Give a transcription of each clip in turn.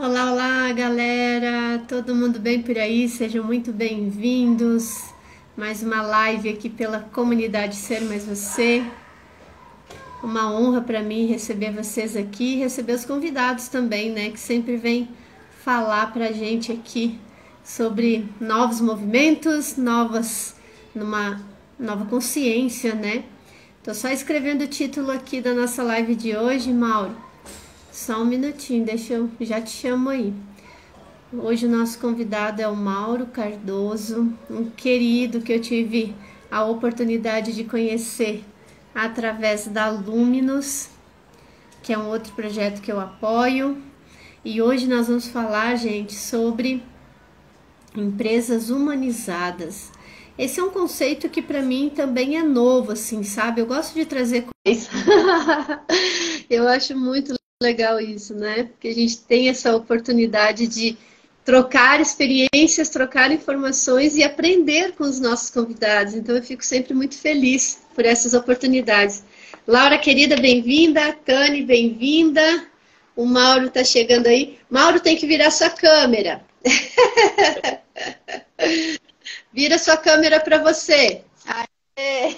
Olá, olá, galera! Todo mundo bem por aí? Sejam muito bem-vindos. Mais uma live aqui pela comunidade Ser Mais Você. Uma honra para mim receber vocês aqui e receber os convidados também, né? Que sempre vêm falar pra gente aqui sobre novos movimentos, numa nova consciência, né? Tô só escrevendo o título aqui da nossa live de hoje, Mauro. Só um minutinho, deixa eu já te chamo aí. Hoje o nosso convidado é o Mauro Cardoso, um querido que eu tive a oportunidade de conhecer através da Luminous, que é um outro projeto que eu apoio. E hoje nós vamos falar, gente, sobre empresas humanizadas. Esse é um conceito que para mim também é novo, assim, sabe? Eu gosto de trazer coisas. Eu acho muito legal isso, né? Porque a gente tem essa oportunidade de trocar experiências, trocar informações e aprender com os nossos convidados. Então eu fico sempre muito feliz por essas oportunidades. Laura, querida, bem-vinda. Tani, bem-vinda. O Mauro está chegando aí. Mauro, tem que virar sua câmera. Vira sua câmera para você. Aê.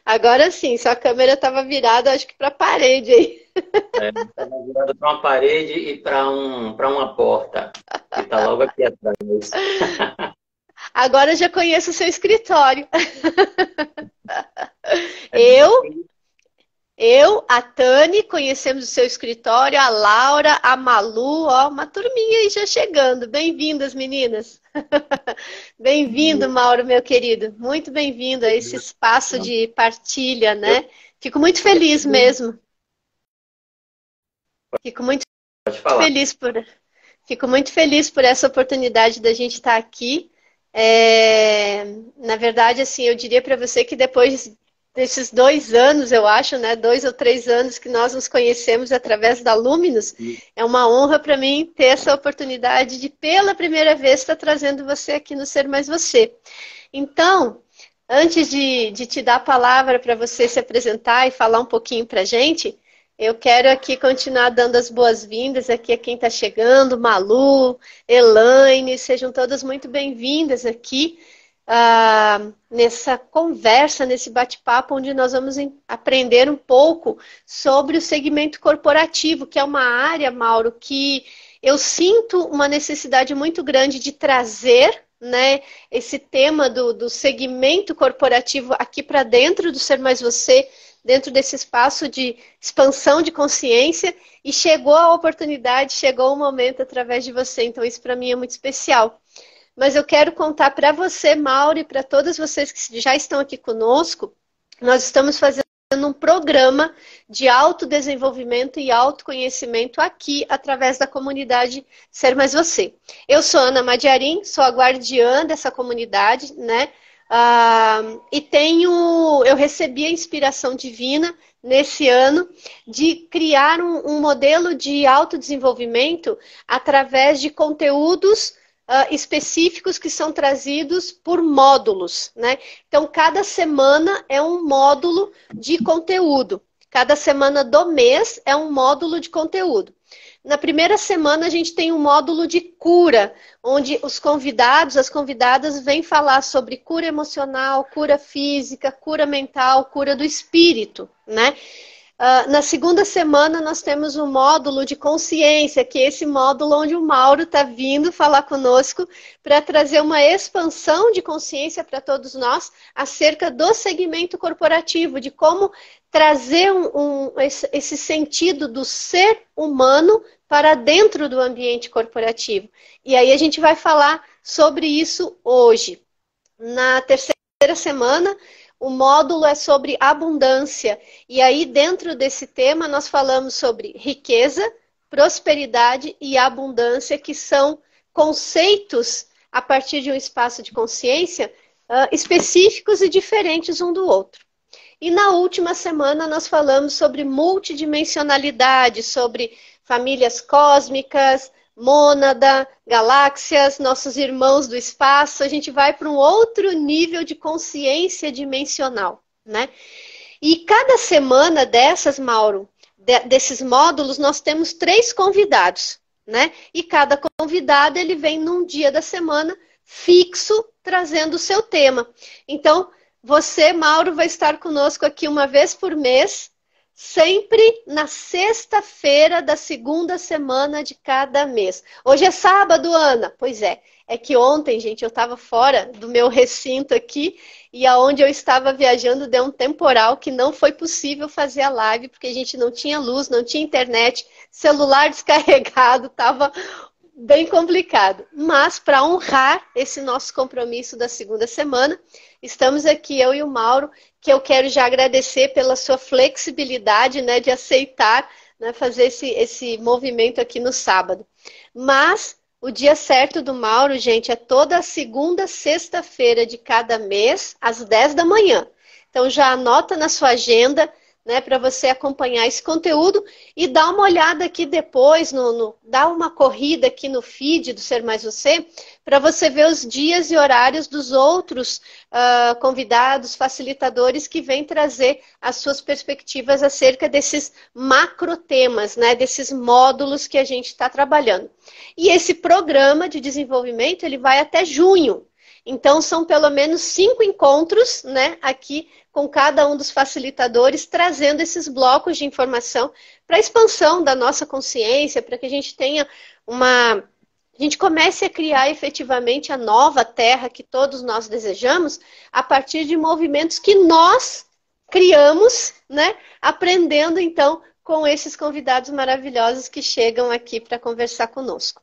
Agora sim, sua câmera estava virada, acho que para a parede aí. Estava virado para uma parede e para uma porta, que está logo aqui atrás. Agora já conheço o seu escritório. É, Eu, a Tani, conhecemos o seu escritório, a Laura, a Malu, ó, uma turminha aí já chegando. Bem-vindas, meninas. Bem-vindo, Mauro, meu querido. Muito bem-vindo a esse espaço de partilha, eu, né? Fico muito feliz mesmo. Fico muito pode falar. feliz por, Fico muito feliz por essa oportunidade da gente estar aqui. Na verdade, assim, eu diria para você que depois desses 2 anos, eu acho, né, 2 ou 3 anos que nós nos conhecemos através da Luminous, é uma honra para mim ter essa oportunidade de, pela primeira vez, estar trazendo você aqui no Ser Mais Você. Então, antes de te dar a palavra para você se apresentar e falar um pouquinho para a gente, eu quero aqui continuar dando as boas-vindas aqui a quem está chegando, Malu, Elaine, sejam todas muito bem-vindas aqui nessa conversa, nesse bate-papo, onde nós vamos aprender um pouco sobre o segmento corporativo, que é uma área, Mauro, que eu sinto uma necessidade muito grande de trazer, né, esse tema do segmento corporativo aqui para dentro do Ser Mais Você, dentro desse espaço de expansão de consciência, e chegou a oportunidade, chegou o momento através de você, então isso para mim é muito especial. Mas eu quero contar para você, Mauro, e para todas vocês que já estão aqui conosco, nós estamos fazendo um programa de autodesenvolvimento e autoconhecimento aqui, através da comunidade Ser Mais Você. Eu sou Ana Madiarim, sou a guardiã dessa comunidade, né? E eu recebi a inspiração divina nesse ano de criar um modelo de autodesenvolvimento através de conteúdos específicos que são trazidos por módulos, né? Então, cada semana é um módulo de conteúdo. Cada semana do mês é um módulo de conteúdo. Na primeira semana, a gente tem um módulo de cura, onde os convidados, as convidadas, vêm falar sobre cura emocional, cura física, cura mental, cura do espírito, né? Na segunda semana, nós temos um módulo de consciência, que é esse módulo onde o Mauro está vindo falar conosco para trazer uma expansão de consciência para todos nós acerca do segmento corporativo, de como trazer esse sentido do ser humano para dentro do ambiente corporativo. E aí a gente vai falar sobre isso hoje. Na terceira semana, o módulo é sobre abundância. E aí, dentro desse tema, nós falamos sobre riqueza, prosperidade e abundância, que são conceitos, a partir de um espaço de consciência, específicos e diferentes um do outro. E na última semana, nós falamos sobre multidimensionalidade, sobre famílias cósmicas, mônada, galáxias, nossos irmãos do espaço. A gente vai para um outro nível de consciência dimensional, né? E cada semana dessas, Mauro, desses módulos, nós temos 3 convidados, né? E cada convidado, ele vem num dia da semana fixo, trazendo o seu tema. Então, você, Mauro, vai estar conosco aqui uma vez por mês, sempre na sexta-feira da segunda semana de cada mês. Hoje é sábado, Ana? Pois é. É que ontem, gente, eu estava fora do meu recinto aqui e aonde eu estava viajando deu um temporal que não foi possível fazer a live porque a gente não tinha luz, não tinha internet, celular descarregado, estava bem complicado. Mas para honrar esse nosso compromisso da segunda semana, estamos aqui, eu e o Mauro, que eu quero já agradecer pela sua flexibilidade, né, de aceitar, né, fazer esse movimento aqui no sábado. Mas o dia certo do Mauro, gente, é toda segunda, sexta-feira de cada mês, às 10 da manhã. Então já anota na sua agenda, né, para você acompanhar esse conteúdo e dá uma olhada aqui depois, dá uma corrida aqui no feed do Ser Mais Você, para você ver os dias e horários dos outros convidados, facilitadores que vêm trazer as suas perspectivas acerca desses macro temas, né, desses módulos que a gente está trabalhando. E esse programa de desenvolvimento, ele vai até junho. Então, são pelo menos 5 encontros, né, aqui com cada um dos facilitadores, trazendo esses blocos de informação para a expansão da nossa consciência, para que a gente tenha a gente comece a criar efetivamente a nova terra que todos nós desejamos, a partir de movimentos que nós criamos, né, aprendendo então com esses convidados maravilhosos que chegam aqui para conversar conosco.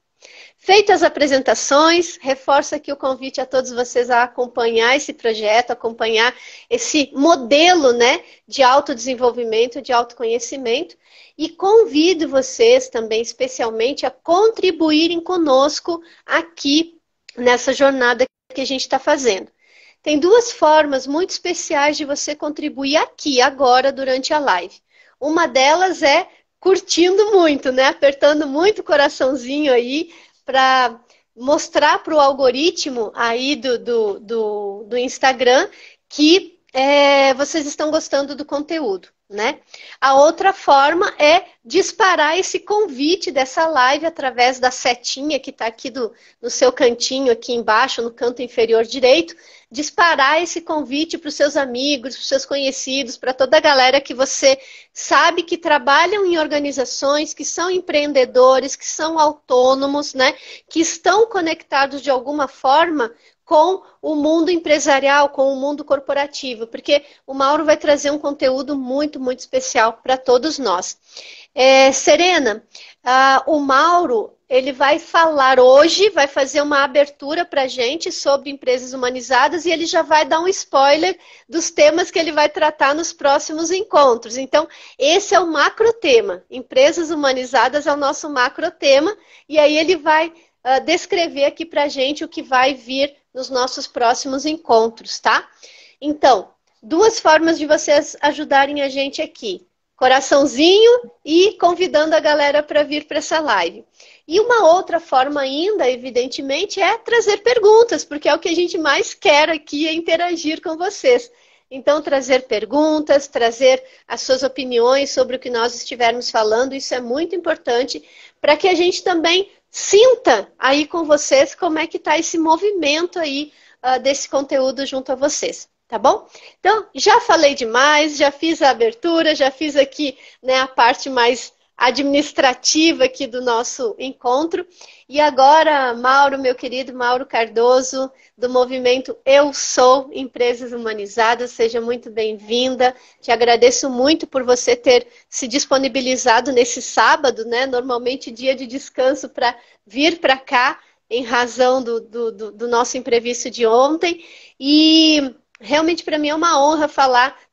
Feitas as apresentações, reforço aqui o convite a todos vocês a acompanhar esse projeto, acompanhar esse modelo, né, de autodesenvolvimento, de autoconhecimento, e convido vocês também, especialmente, a contribuírem conosco aqui nessa jornada que a gente está fazendo. Tem 2 formas muito especiais de você contribuir aqui, agora, durante a live. Uma delas é curtindo muito, né? Apertando muito o coraçãozinho aí para mostrar para o algoritmo aí do Instagram que vocês estão gostando do conteúdo, né? A outra forma é disparar esse convite dessa live através da setinha que está aqui no seu cantinho, aqui embaixo, no canto inferior direito, disparar esse convite para os seus amigos, para os seus conhecidos, para toda a galera que você sabe que trabalham em organizações, que são empreendedores, que são autônomos, né? Que estão conectados de alguma forma com o mundo empresarial, com o mundo corporativo, porque o Mauro vai trazer um conteúdo muito, muito especial para todos nós. Serena, o Mauro, ele vai falar hoje, vai fazer uma abertura para a gente sobre empresas humanizadas e ele já vai dar um spoiler dos temas que ele vai tratar nos próximos encontros. Então, esse é o macro tema. Empresas humanizadas é o nosso macro tema e aí ele vai descrever aqui para a gente o que vai vir nos nossos próximos encontros, tá? Então, 2 formas de vocês ajudarem a gente aqui. Coraçãozinho e convidando a galera para vir para essa live. E uma outra forma ainda, evidentemente, é trazer perguntas, porque é o que a gente mais quer aqui, é interagir com vocês. Então, trazer perguntas, trazer as suas opiniões sobre o que nós estivermos falando, isso é muito importante para que a gente também sinta aí com vocês como é que está esse movimento aí desse conteúdo junto a vocês, tá bom? Então, já falei demais, já fiz a abertura, já fiz aqui, né, a parte mais administrativa aqui do nosso encontro. E agora, Mauro, meu querido Mauro Cardoso, do movimento Eu Sou Empresas Humanizadas, seja muito bem-vinda. Te agradeço muito por você ter se disponibilizado nesse sábado, né? Normalmente dia de descanso para vir para cá, em razão do nosso imprevisto de ontem. E realmente para mim é uma honra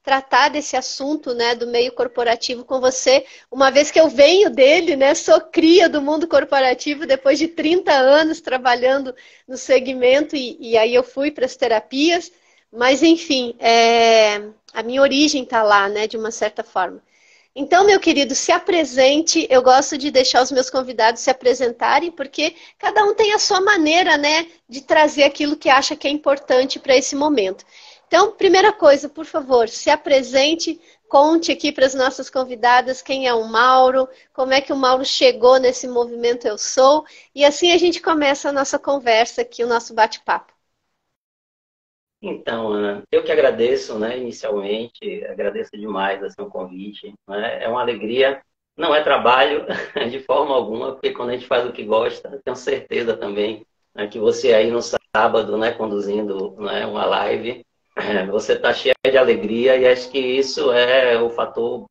tratar desse assunto, né, do meio corporativo com você, uma vez que eu venho dele, né, sou cria do mundo corporativo depois de 30 anos trabalhando no segmento e aí eu fui para as terapias, mas enfim, a minha origem está lá, né, de uma certa forma. Então, meu querido, se apresente. Eu gosto de deixar os meus convidados se apresentarem, porque cada um tem a sua maneira, né, de trazer aquilo que acha que é importante para esse momento. Então, primeira coisa, por favor, se apresente, conte aqui para as nossas convidadas quem é o Mauro, como é que o Mauro chegou nesse movimento Eu Sou, e assim a gente começa a nossa conversa aqui, o nosso bate-papo. Então, Ana, eu que agradeço, né, inicialmente, agradeço demais assim, o convite, né? É uma alegria, não é trabalho de forma alguma, porque quando a gente faz o que gosta, tenho certeza também, né, que você aí no sábado, né, conduzindo, né, uma live, você está cheia de alegria e acho que isso é o fator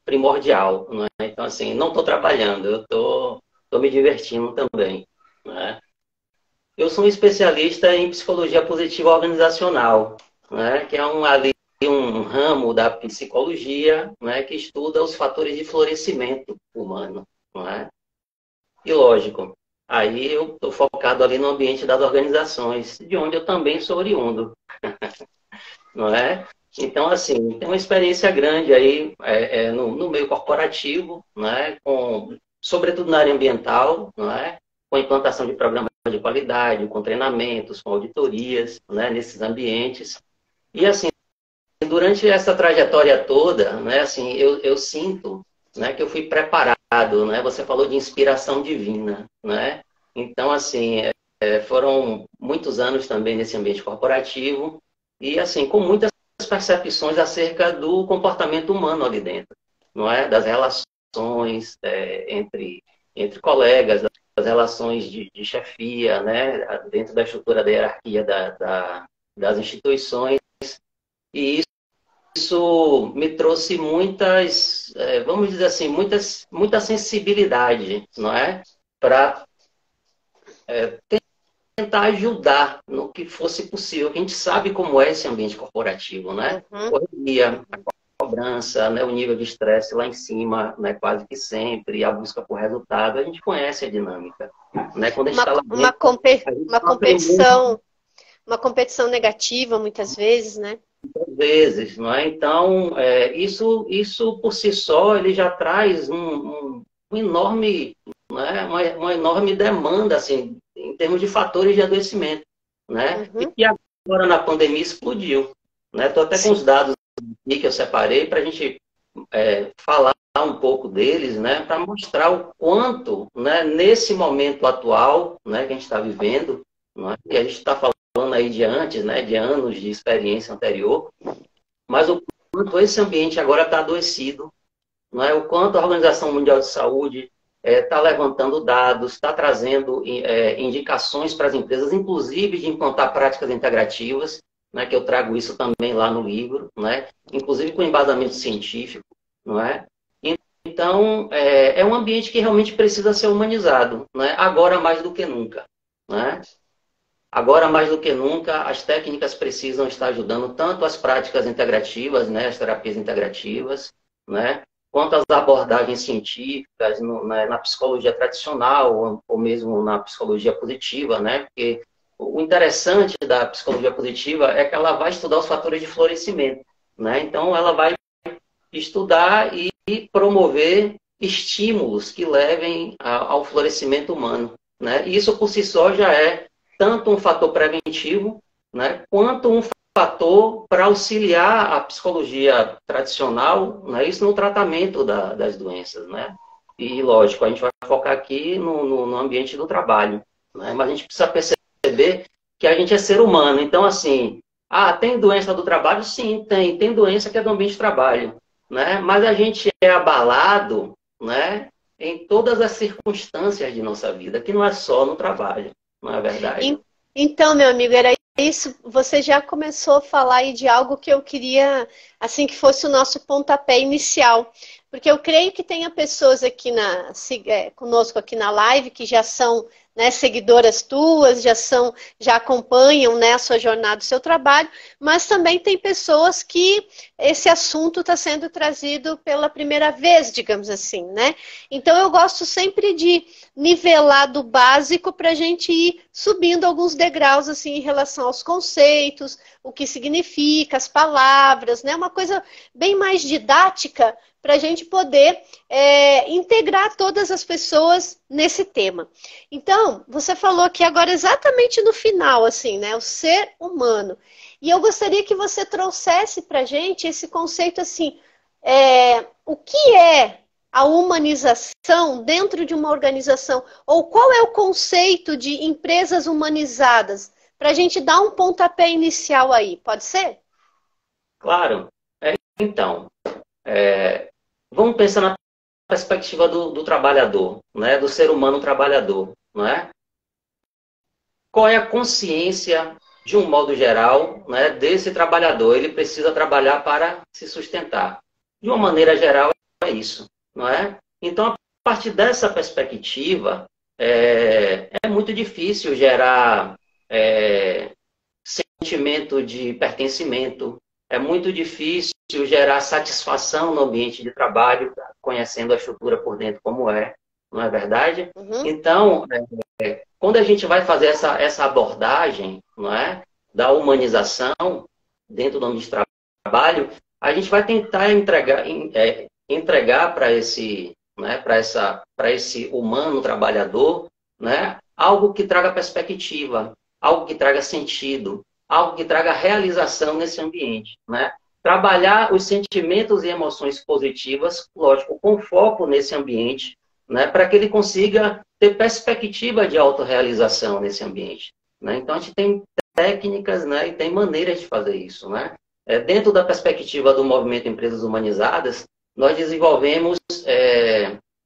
primordial, né? Então, assim, não estou trabalhando, eu tô me divertindo também, né? Eu sou um especialista em psicologia positiva organizacional, né, que é um ramo da psicologia, né, que estuda os fatores de florescimento humano. Né? E lógico, aí eu estou focado ali no ambiente das organizações, de onde eu também sou oriundo. Não é? Então, assim, tem uma experiência grande aí no meio corporativo, né, sobretudo na área ambiental, não é? Com a implantação de programas de qualidade, com treinamentos, com auditorias, né, nesses ambientes. E, assim, durante essa trajetória toda, né, assim, eu sinto, né, que eu fui preparado, né? Você falou de inspiração divina, né? Então, assim, foram muitos anos também nesse ambiente corporativo e, assim, com muitas percepções acerca do comportamento humano ali dentro, não é? Das relações entre colegas, das relações de chefia, né? Dentro da estrutura da hierarquia das instituições. E isso me trouxe muitas, vamos dizer assim, muita sensibilidade, não é? Para tentar ajudar no que fosse possível. A gente sabe como é esse ambiente corporativo, né? Uhum. Correria, a cobrança, né? O nível de estresse lá em cima, né? Quase que sempre, a busca por resultado. A gente conhece a dinâmica, né? Quando a gente está lá dentro, a gente sofre muito uma competição negativa, muitas vezes, né? vezes, não é? Então, isso por si só, ele já traz um enorme, né? Uma enorme demanda, assim, em termos de fatores de adoecimento, né? E Uhum. que agora na pandemia explodiu, né? Estou até com Sim. os dados aqui que eu separei para a gente falar um pouco deles, né? Para mostrar o quanto, né? Nesse momento atual, né? Que a gente está vivendo, não é? E a gente está falando aí de antes, né? De anos de experiência anterior, mas o quanto esse ambiente agora está adoecido, não é? O quanto a Organização Mundial de Saúde está levantando dados, está trazendo indicações para as empresas, inclusive de implantar práticas integrativas, né? Que eu trago isso também lá no livro, né? Inclusive com embasamento científico, não é? Então, é um ambiente que realmente precisa ser humanizado, né? Agora mais do que nunca, né? Agora, mais do que nunca, as técnicas precisam estar ajudando tanto as práticas integrativas, né, as terapias integrativas, né, quanto as abordagens científicas na psicologia tradicional ou mesmo na psicologia positiva, né, porque o interessante da psicologia positiva é que ela vai estudar os fatores de florescimento, né, então ela vai estudar e promover estímulos que levem ao florescimento humano, né, e isso por si só já é tanto um fator preventivo, né, quanto um fator para auxiliar a psicologia tradicional, né, isso no tratamento das doenças, né? E, lógico, a gente vai focar aqui no ambiente do trabalho, né? Mas a gente precisa perceber que a gente é ser humano. Então, assim, tem doença do trabalho? Sim, tem. Tem doença que é do ambiente de trabalho, né? Mas a gente é abalado, né, em todas as circunstâncias de nossa vida, que não é só no trabalho. Não é verdade? Então, meu amigo, era isso. Você já começou a falar aí de algo que eu queria, assim, que fosse o nosso pontapé inicial. Porque eu creio que tenha pessoas aqui conosco aqui na live que já são, né, seguidoras tuas, já acompanham, né, a sua jornada, o seu trabalho, mas também tem pessoas que esse assunto está sendo trazido pela primeira vez, digamos assim, né? Então eu gosto sempre de nivelar do básico para a gente ir subindo alguns degraus assim em relação aos conceitos, o que significa, as palavras, né? Uma coisa bem mais didática para a gente poder integrar todas as pessoas nesse tema. Então, você falou aqui agora exatamente no final, assim, né? O ser humano. E eu gostaria que você trouxesse para a gente esse conceito assim, o que é a humanização dentro de uma organização? Ou qual é o conceito de empresas humanizadas? Para a gente dar um pontapé inicial aí, pode ser? Claro. Então, vamos pensar na perspectiva do trabalhador, né? Do ser humano trabalhador, não é? Qual é a consciência, de um modo geral, né, desse trabalhador? Ele precisa trabalhar para se sustentar. De uma maneira geral, é isso, não é? Então, a partir dessa perspectiva, é muito difícil gerar sentimento de pertencimento, é muito difícil gerar satisfação no ambiente de trabalho, conhecendo a estrutura por dentro como é, não é verdade? Uhum. Então, quando a gente vai fazer essa abordagem, não é, da humanização dentro do ambiente de trabalho, a gente vai tentar entregar para esse, né, para esse humano trabalhador, né, algo que traga perspectiva, algo que traga sentido, algo que traga realização nesse ambiente, né? Trabalhar os sentimentos e emoções positivas, lógico, com foco nesse ambiente, né, para que ele consiga ter perspectiva de autorrealização nesse ambiente, né? Então, a gente tem técnicas, né, e tem maneiras de fazer isso, né? Dentro da perspectiva do movimento Empresas Humanizadas, nós desenvolvemos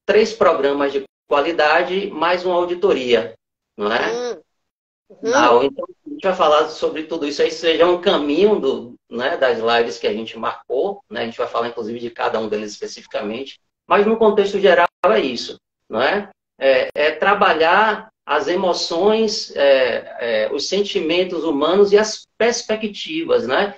3 programas de qualidade mais uma auditoria, não é? Uhum. Então, a gente vai falar sobre tudo isso aí, seja um caminho né, das lives que a gente marcou, né? A gente vai falar, inclusive, de cada um deles especificamente, mas no contexto geral é isso, não é? Trabalhar as emoções, os sentimentos humanos e as perspectivas, né?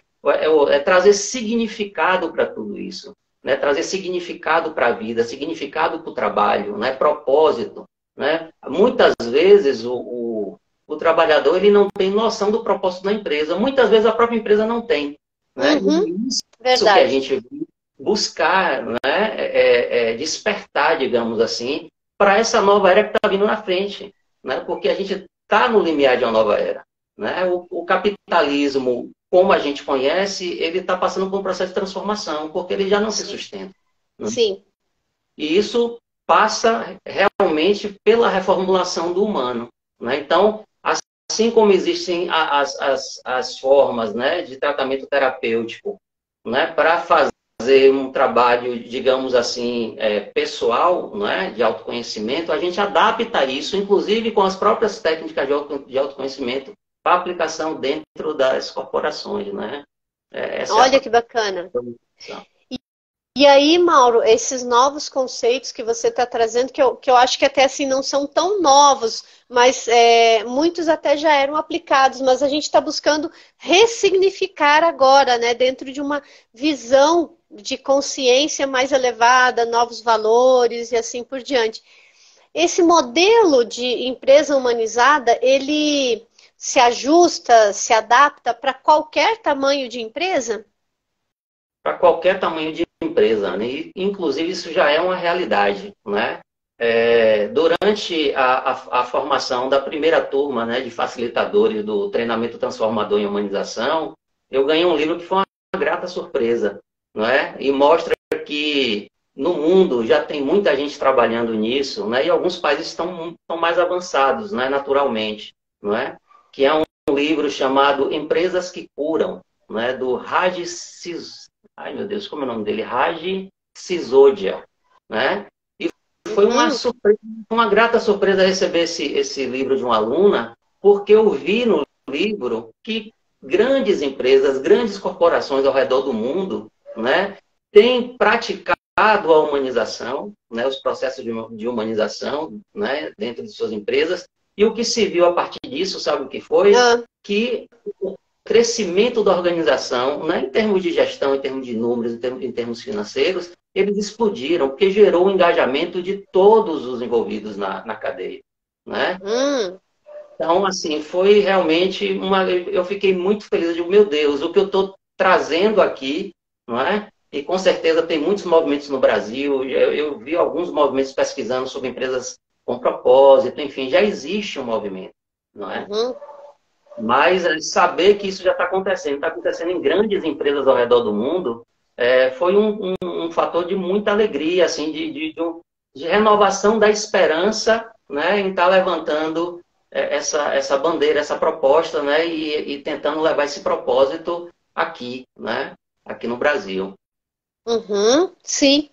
Trazer significado para tudo isso, né? Trazer significado para a vida, significado para o trabalho, né? Propósito, né? Muitas vezes o trabalhador ele não tem noção do propósito da empresa. Muitas vezes a própria empresa não tem, né? Uhum. Isso que a Verdade. gente buscar, né? Despertar, digamos assim, para essa nova era que está vindo na frente, né? Porque a gente está no limiar de uma nova era, né? O capitalismo, como a gente conhece, ele está passando por um processo de transformação, porque ele já não se Sim. sustenta, né? Sim. E isso passa realmente pela reformulação do humano, né? Então, assim como existem as formas, né, de tratamento terapêutico, né, para fazer um trabalho, digamos assim, pessoal, né, de autoconhecimento, a gente adapta isso, inclusive com as próprias técnicas de autoconhecimento, para aplicação dentro das corporações, né? Essa é a Olha que bacana. proposta. E aí, Mauro, esses novos conceitos que você está trazendo, que eu acho que até assim não são tão novos, mas muitos até já eram aplicados, mas a gente está buscando ressignificar agora, né, dentro de uma visão de consciência mais elevada, novos valores e assim por diante. Esse modelo de empresa humanizada, ele se ajusta, se adapta para qualquer tamanho de empresa? Para qualquer tamanho de empresa, né? E, inclusive, isso já é uma realidade, né? Durante a formação da primeira turma, né, de facilitadores do treinamento transformador em humanização, eu ganhei um livro que foi uma grata surpresa, não é? E mostra que no mundo já tem muita gente trabalhando nisso, né? E alguns países estão mais avançados, né, naturalmente, não é? Que é um livro chamado Empresas que Curam, né, do Raj Ai, meu Deus, como é o nome dele? Raj Sisodia, né? E foi uma Uhum. surpresa, uma grata surpresa receber esse livro de uma aluna, porque eu vi no livro que grandes empresas, grandes corporações ao redor do mundo, né, têm praticado a humanização, né, os processos de humanização, né, dentro de suas empresas, e o que se viu a partir disso, sabe o que foi? Ah, Que crescimento da organização, né, em termos de gestão, em termos de números, em termos financeiros, eles explodiram, porque gerou o engajamento de todos os envolvidos na cadeia, né? uhum. Então, assim, foi realmente Eu fiquei muito feliz. Eu digo, meu Deus, o que eu estou trazendo aqui, não é? E com certeza tem muitos movimentos no Brasil. Eu vi alguns movimentos pesquisando sobre empresas com propósito, enfim, já existe um movimento, não é? Uhum. Mas saber que isso já está acontecendo em grandes empresas ao redor do mundo, foi um fator de muita alegria, assim, de renovação da esperança, né, em estar levantando essa bandeira, essa proposta, né, e tentando levar esse propósito aqui, né, aqui no Brasil. Uhum, sim.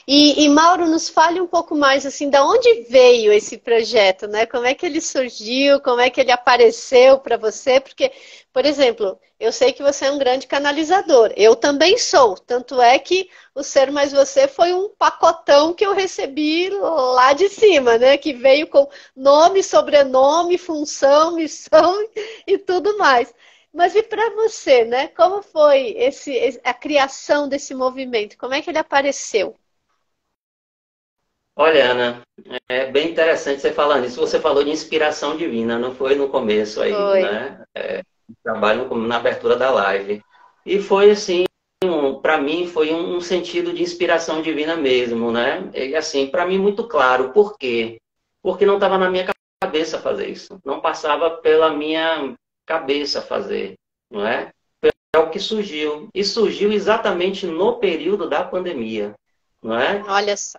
E Mauro, nos fale um pouco mais assim, da onde veio esse projeto, né? Como é que ele surgiu? Como é que ele apareceu para você? Porque, por exemplo, eu sei que você é um grande canalizador. Eu também sou. Tanto é que o Ser Mais Você foi um pacotão que eu recebi lá de cima, né? Que veio com nome, sobrenome, função, missão e tudo mais. Mas e para você, né? Como foi a criação desse movimento? Como é que ele apareceu? Olha, Ana, é bem interessante você falando isso. Você falou de inspiração divina, não foi no começo aí, Foi. né? Trabalho na abertura da live. E foi assim, para mim, foi um sentido de inspiração divina mesmo, né? E assim, para mim, muito claro. Por quê? Porque não estava na minha cabeça fazer isso. Não passava pela minha cabeça fazer, não é? É o que surgiu. E surgiu exatamente no período da pandemia, não é? Olha só.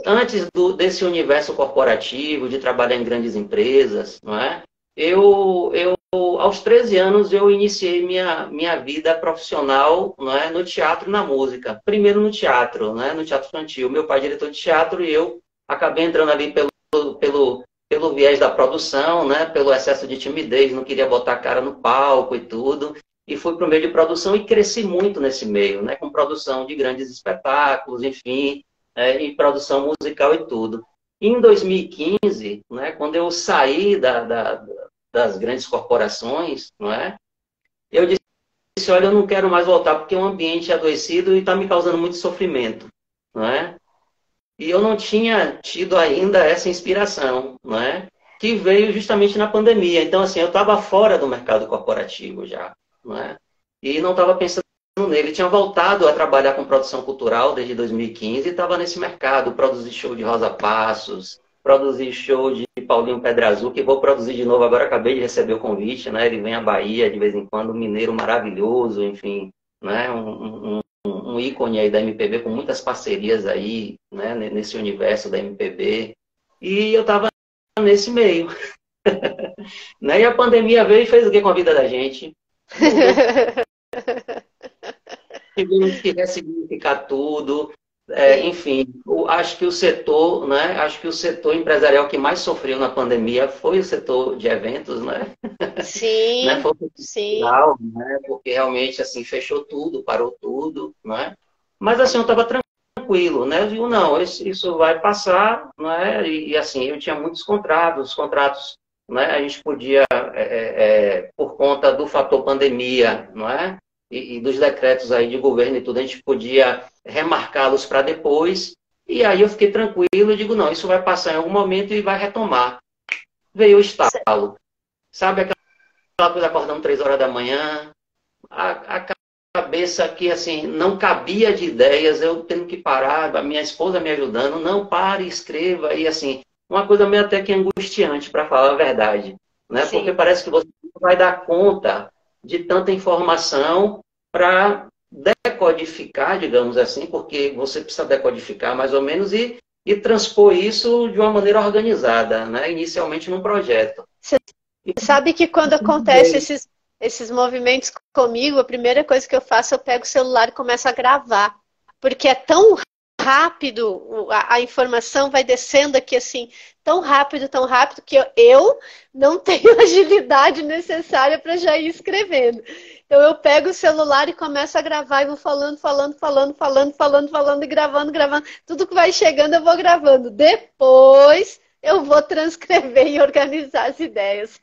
Antes desse universo corporativo, de trabalhar em grandes empresas, não é? Aos 13 anos, eu iniciei minha vida profissional, não é, no teatro e na música. Primeiro no teatro, né, no teatro infantil. Meu pai é diretor de teatro e eu acabei entrando ali pelo viés da produção, né, pelo excesso de timidez, não queria botar a cara no palco e tudo. E fui para o meio de produção e cresci muito nesse meio, né, com produção de grandes espetáculos, enfim, em produção musical e tudo. Em 2015, né, quando eu saí das grandes corporações, não é? Eu disse, olha, eu não quero mais voltar porque é um ambiente adoecido e está me causando muito sofrimento, não é? E eu não tinha tido ainda essa inspiração, não é? Que veio justamente na pandemia. Então, assim, eu estava fora do mercado corporativo já, não é? E não estava pensando nele. Tinha voltado a trabalhar com produção cultural desde 2015 e estava nesse mercado, produzir show de Rosa Passos, produzir show de Paulinho Pedra Azul, que vou produzir de novo agora, acabei de receber o convite, né? Ele vem à Bahia de vez em quando, um mineiro maravilhoso, enfim, né? Um ícone aí da MPB, com muitas parcerias aí, né? Nesse universo da MPB. E eu estava nesse meio. Né? E a pandemia veio e fez o que com a vida da gente? Tivemos que ressignificar tudo. Sim. Enfim, acho que o setor, né? Acho que o setor empresarial que mais sofreu na pandemia foi o setor de eventos, né? Né? Sim, Foi o sim. cultural, né? Porque realmente assim fechou tudo, parou tudo, né? Mas assim eu estava tranquilo, né? Eu digo, não, isso vai passar, né? Assim eu tinha muitos contratos, né? A gente podia, por conta do fator pandemia, não é? E dos decretos aí de governo e tudo, a gente podia remarcá-los para depois. E aí eu fiquei tranquilo e digo, não, isso vai passar em algum momento e vai retomar. Veio o estalo. Sabe aquela coisa acordando 3 horas da manhã, a cabeça que assim não cabia de ideias, eu tendo que parar, a minha esposa me ajudando, não, pare, escreva, e assim, uma coisa meio até que angustiante, para falar a verdade, né? Porque Sim. parece que você não vai dar conta de tanta informação para decodificar, digamos assim, porque você precisa decodificar mais ou menos e transpor isso de uma maneira organizada, né? Inicialmente num projeto. Você sabe que quando acontece esses movimentos comigo, a primeira coisa que eu faço, eu pego o celular e começo a gravar. Porque é tão rápido, a informação vai descendo aqui assim, tão rápido, que eu não tenho a agilidade necessária para já ir escrevendo. Então eu pego o celular e começo a gravar e vou falando e gravando. Tudo que vai chegando eu vou gravando. Depois eu vou transcrever e organizar as ideias.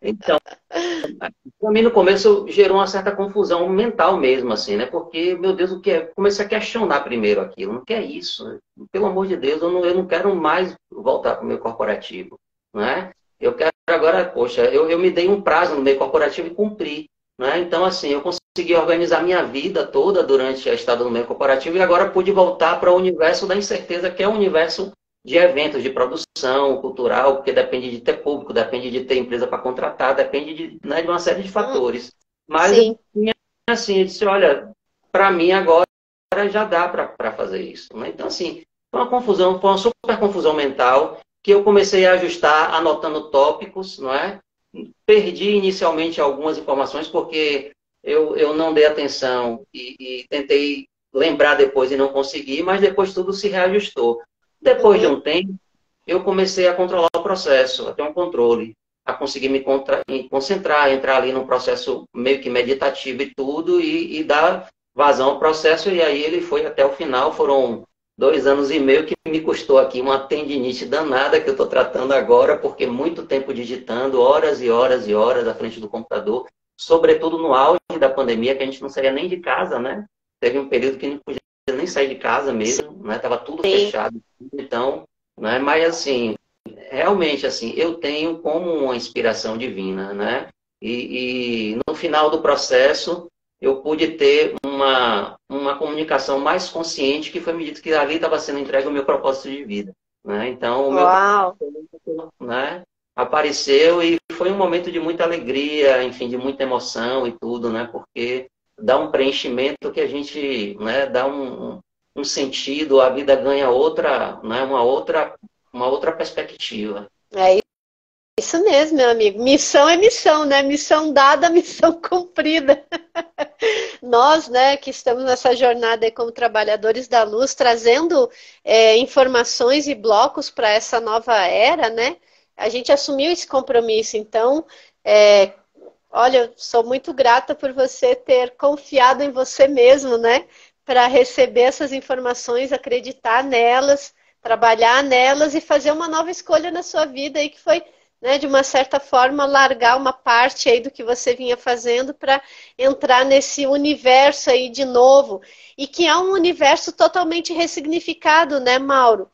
Então, para mim, no começo, gerou uma certa confusão mental mesmo, assim, né? Porque, meu Deus, o que é? Comecei a questionar primeiro aquilo. Não quer isso? Pelo amor de Deus, eu não quero mais voltar para o meio corporativo, né? Eu quero agora, poxa, eu me dei um prazo no meio corporativo e cumpri, né? Então, assim, eu consegui organizar minha vida toda durante a estada no meio corporativo e agora pude voltar para o universo da incerteza, que é o universo de eventos, de produção cultural, porque depende de ter público, depende de ter empresa para contratar, depende de, né, de uma série de fatores. Mas eu Sim. tinha assim, eu disse, olha, para mim agora já dá para fazer isso. Né? Então, assim, foi uma confusão, foi uma super confusão mental que eu comecei a ajustar anotando tópicos, não é? Perdi inicialmente algumas informações porque eu não dei atenção e tentei lembrar depois e não consegui, mas depois tudo se reajustou. Depois de Uhum. um tempo, eu comecei a controlar o processo, a ter um controle, a conseguir me concentrar, entrar ali num processo meio que meditativo e tudo, e dar vazão ao processo, e aí ele foi até o final, foram 2 anos e meio que me custou aqui uma tendinite danada que eu estou tratando agora, porque muito tempo digitando, horas e horas e horas à frente do computador, sobretudo no auge da pandemia, que a gente não saía nem de casa, né? Teve um período que não podia nem sair de casa mesmo, né? Tava tudo Sim. fechado, então, né? Mas assim, realmente assim, eu tenho como uma inspiração divina, né? E no final do processo eu pude ter uma comunicação mais consciente que foi me dito que ali estava sendo entregue o meu propósito de vida, né? Então o meu Uau! propósito, né, apareceu e foi um momento de muita alegria, enfim, de muita emoção e tudo, né? Porque dá um preenchimento que a gente, né, dá um sentido, a vida ganha outra, né, uma outra perspectiva. É isso mesmo, meu amigo. Missão é missão, né? Missão dada, missão cumprida. Nós, né, que estamos nessa jornada aí como trabalhadores da luz, trazendo informações e blocos para essa nova era, né? A gente assumiu esse compromisso. Então, é, olha, eu sou muito grata por você ter confiado em você mesmo, né? Para receber essas informações, acreditar nelas, trabalhar nelas e fazer uma nova escolha na sua vida aí que foi, né, de uma certa forma, largar uma parte aí do que você vinha fazendo para entrar nesse universo aí de novo. E que é um universo totalmente ressignificado, né, Mauro?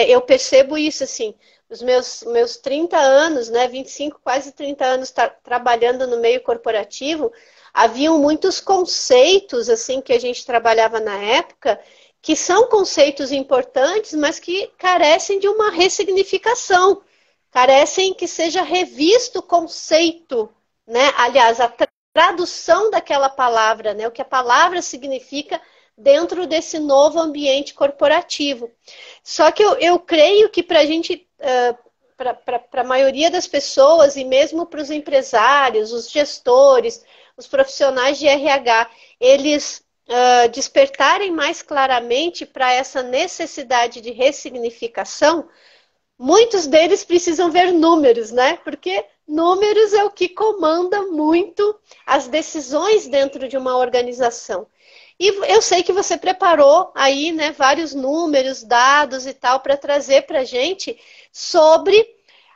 Eu percebo isso, assim, os meus 30 anos, né, 25, quase 30 anos trabalhando no meio corporativo, haviam muitos conceitos assim que a gente trabalhava na época, que são conceitos importantes, mas que carecem de uma ressignificação, carecem que seja revisto o conceito, né? Aliás, a tradução daquela palavra, né? O que a palavra significa dentro desse novo ambiente corporativo. Só que eu creio que para a gente, para a maioria das pessoas, e mesmo para os empresários, os gestores, os profissionais de RH, eles despertarem mais claramente para essa necessidade de ressignificação, muitos deles precisam ver números, né? Porque números é o que comanda muito as decisões dentro de uma organização. E eu sei que você preparou aí, né, vários números, dados e tal, para trazer para a gente sobre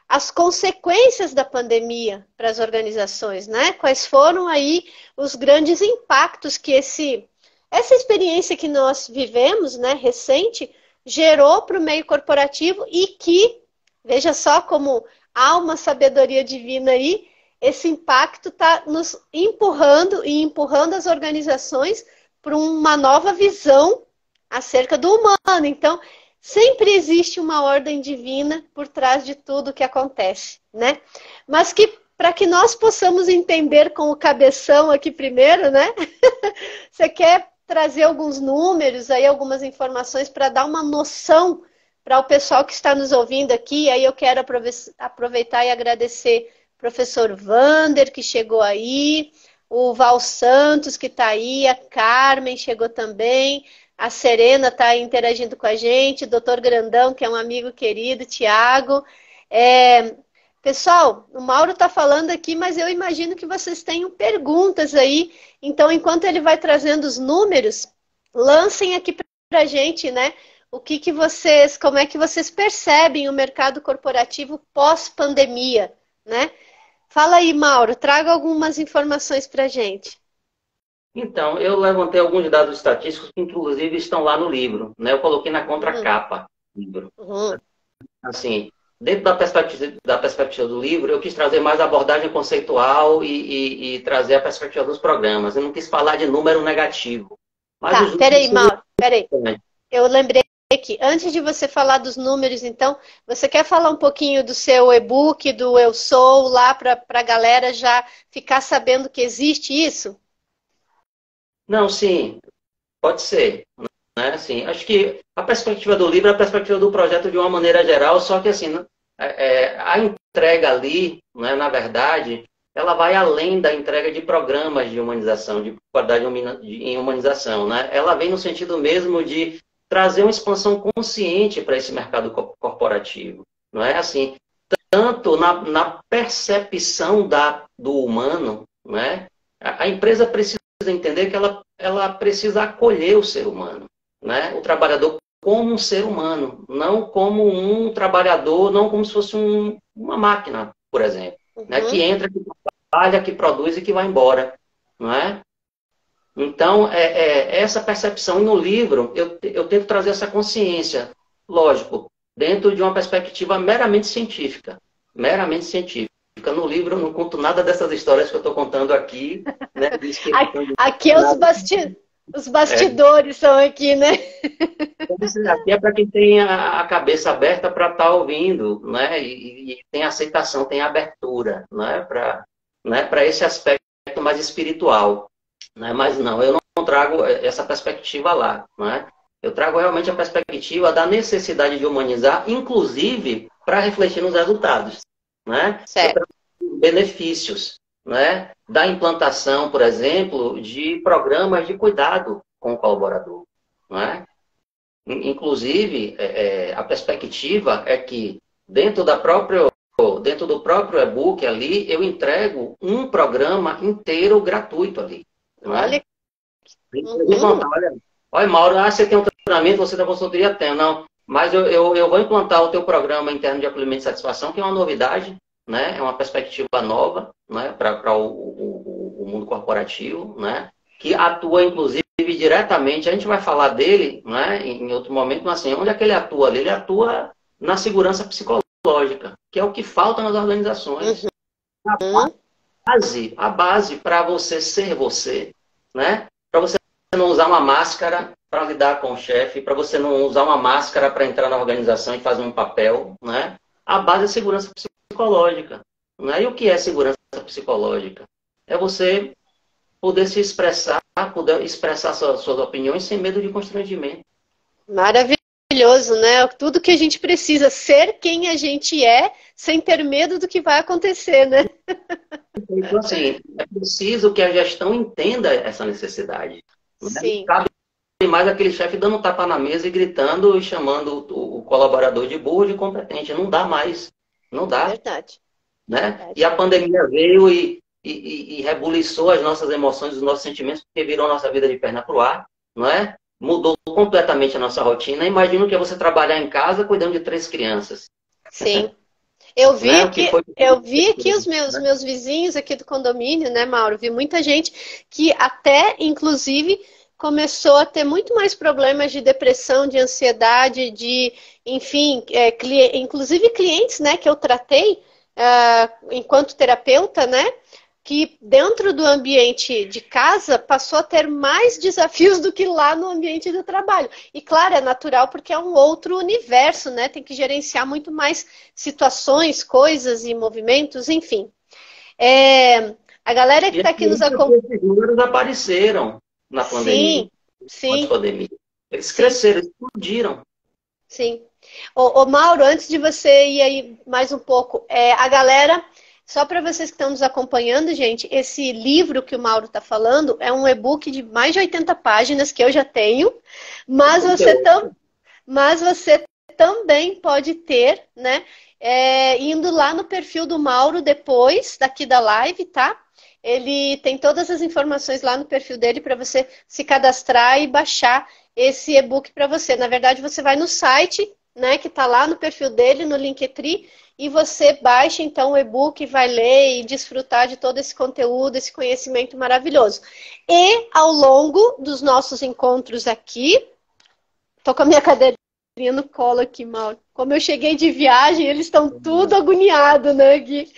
as consequências da pandemia para as organizações, né? Quais foram aí os grandes impactos que essa experiência que nós vivemos, né, recente, gerou para o meio corporativo e que, veja só como há uma sabedoria divina aí, esse impacto está nos empurrando e empurrando as organizações para uma nova visão acerca do humano. Então, sempre existe uma ordem divina por trás de tudo que acontece, né? Mas que para que nós possamos entender com o cabeção aqui primeiro, né? Você quer trazer alguns números aí, algumas informações para dar uma noção para o pessoal que está nos ouvindo aqui. Aí eu quero aproveitar e agradecer o professor Vander, que chegou aí, o Val Santos, que está aí, a Carmen chegou também, a Serena está interagindo com a gente, o doutor Grandão, que é um amigo querido, Tiago. Pessoal, o Mauro está falando aqui, mas eu imagino que vocês tenham perguntas aí. Então, enquanto ele vai trazendo os números, lancem aqui para a gente, né? Como é que vocês percebem o mercado corporativo pós-pandemia, né? Fala aí, Mauro, traga algumas informações para a gente. Então, eu levantei alguns dados estatísticos que, inclusive, estão lá no livro, né? Eu coloquei na contracapa do livro. Uhum. Assim, dentro da perspectiva do livro, eu quis trazer mais abordagem conceitual e trazer a perspectiva dos programas. Eu não quis falar de número negativo. Mas Tá, os números peraí, são Mauro, peraí. importantes. Eu lembrei que antes de você falar dos números, então, você quer falar um pouquinho do seu e-book, do Eu Sou, lá para a galera já ficar sabendo que existe isso? Não, sim, pode ser. Né? Assim, acho que a perspectiva do livro é a perspectiva do projeto de uma maneira geral, só que assim, né, a entrega ali, né, na verdade, ela vai além da entrega de programas de humanização, de qualidade em humanização. Né? Ela vem no sentido mesmo de trazer uma expansão consciente para esse mercado corporativo. Não é assim, tanto na percepção do humano, né? A empresa precisa entender que ela precisa acolher o ser humano, né? O trabalhador como um ser humano, não como um trabalhador, não como se fosse uma máquina, por exemplo, né? Que entra, que trabalha, que produz e que vai embora, não é? Então, essa percepção. E no livro, eu tento trazer essa consciência, lógico, dentro de uma perspectiva meramente científica. Meramente científica. No livro, eu não conto nada dessas histórias que eu estou contando aqui. Né, aqui os bastidores são aqui, né? Aqui é para quem tem a cabeça aberta para estar ouvindo, né? E tem aceitação, tem abertura, né? Para esse aspecto mais espiritual. Né? Mas não, eu não trago essa perspectiva lá. Né? Eu trago realmente a perspectiva da necessidade de humanizar, inclusive para refletir nos resultados. Né? Eu trago benefícios, né? Da implantação, por exemplo, de programas de cuidado com o colaborador. Né? Inclusive, a perspectiva é que dentro do próprio e-book ali, eu entrego um programa inteiro gratuito ali. Não é? Olha, Mauro, você tem um treinamento, você da consultoria tem. Não, mas eu vou implantar o teu programa interno de acolhimento e satisfação, que é uma novidade, né? É uma perspectiva nova, né? Para o mundo corporativo, né? Que atua, inclusive, diretamente. A gente vai falar dele, né? Em outro momento, mas assim, onde é que ele atua ali? Ele atua na segurança psicológica, que é o que falta nas organizações. A base para você ser você, né? Para você não usar uma máscara para lidar com o chefe, para você não usar uma máscara para entrar na organização e fazer um papel, né? A base é segurança psicológica. Né? E o que é segurança psicológica? É você poder se expressar, poder expressar suas opiniões sem medo de constrangimento. Maravilhoso, né? Tudo que a gente precisa, ser quem a gente é, sem ter medo do que vai acontecer, né? Então, assim, é preciso que a gestão entenda essa necessidade. Sim. Não cabe mais aquele chefe dando um tapa na mesa e gritando e chamando o colaborador de burro, de competente. Não dá mais. Não dá. Verdade. Né? Verdade. E a pandemia veio e rebuliçou as nossas emoções, os nossos sentimentos, porque virou a nossa vida de perna para o ar. Não é? Mudou completamente a nossa rotina. Imagina que é você trabalhar em casa cuidando de 3 crianças. Sim. Eu vi aqui os meus vizinhos aqui do condomínio, né, Mauro? Vi muita gente que até, inclusive, começou a ter muito mais problemas de depressão, de ansiedade, de, enfim, inclusive clientes, né, que eu tratei enquanto terapeuta, né? Que dentro do ambiente de casa passou a ter mais desafios do que lá no ambiente do trabalho. E claro, é natural porque é um outro universo, né? Tem que gerenciar muito mais situações, coisas e movimentos, enfim. A galera que está aqui nos acompanhando... Esses números apareceram na pandemia. Sim. Eles cresceram, explodiram. Sim. Ô, Mauro, antes de você ir aí mais um pouco, a galera... Só para vocês que estão nos acompanhando, gente, esse livro que o Mauro está falando é um e-book de mais de 80 páginas que eu já tenho, mas você também pode ter, né? Indo lá no perfil do Mauro depois daqui da live, tá? Ele tem todas as informações lá no perfil dele para você se cadastrar e baixar esse e-book para você. Na verdade, você vai no site, né, que está lá no perfil dele, no Linktree, e você baixa, então, o e-book, vai ler e desfrutar de todo esse conteúdo, esse conhecimento maravilhoso. E, ao longo dos nossos encontros aqui, tô com a minha cadeirinha no colo aqui, Mauro. Como eu cheguei de viagem, eles estão tudo agoniados, né, Gui?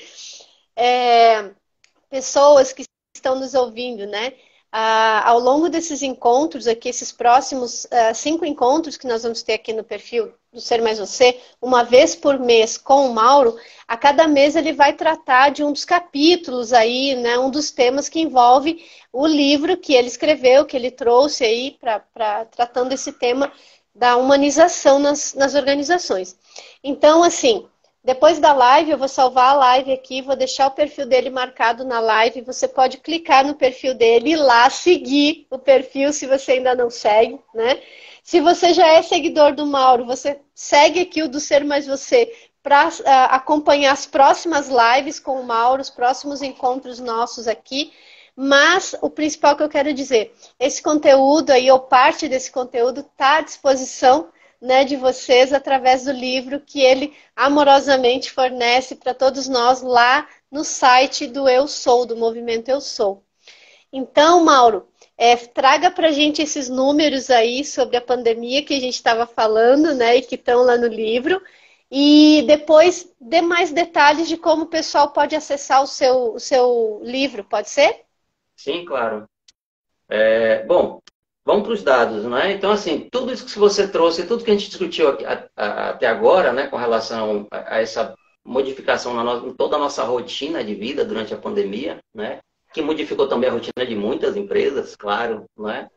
Pessoas que estão nos ouvindo, né? Ao longo desses encontros aqui, esses próximos 5 encontros que nós vamos ter aqui no perfil do Ser Mais Você, uma vez por mês com o Mauro, a cada mês ele vai tratar de um dos capítulos aí, né, um dos temas que envolve o livro que ele escreveu, que ele trouxe aí para tratando esse tema da humanização nas organizações. Então, assim, depois da live, eu vou salvar a live aqui, vou deixar o perfil dele marcado na live, você pode clicar no perfil dele e ir lá seguir o perfil se você ainda não segue, né? Se você já é seguidor do Mauro, você segue aqui o do Ser Mais Você para acompanhar as próximas lives com o Mauro, os próximos encontros nossos aqui. Mas o principal que eu quero dizer, esse conteúdo aí, ou parte desse conteúdo, está à disposição, né, de vocês através do livro que ele amorosamente fornece para todos nós lá no site do Eu Sou, do movimento Eu Sou. Então, Mauro, traga para a gente esses números aí sobre a pandemia que a gente estava falando, né, e que estão lá no livro. E depois dê mais detalhes de como o pessoal pode acessar o seu livro, pode ser? Sim, claro. Bom, vamos para os dados, né? Então, assim, tudo isso que você trouxe, tudo que a gente discutiu aqui, até agora, né, com relação a essa modificação em toda a nossa rotina de vida durante a pandemia, né, que modificou também a rotina de muitas empresas, claro, né?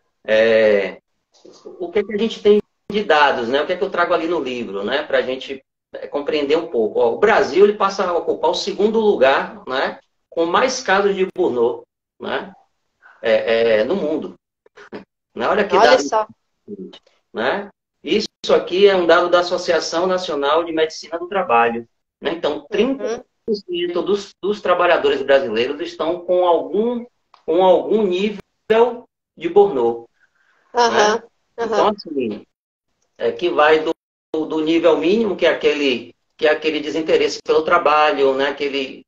O que é que a gente tem de dados, né? O que é que eu trago ali no livro, né, para a gente compreender um pouco. Ó, o Brasil ele passa a ocupar o segundo lugar, né, com mais casos de burnout, né, no mundo. Né? Olha que Olha dado, só. né? Isso aqui é um dado da Associação Nacional de Medicina do Trabalho. Né? Então, 30% dos trabalhadores brasileiros estão com algum nível de burnout. Né? Então, assim, que vai do nível mínimo, que é aquele desinteresse pelo trabalho, né? Aquele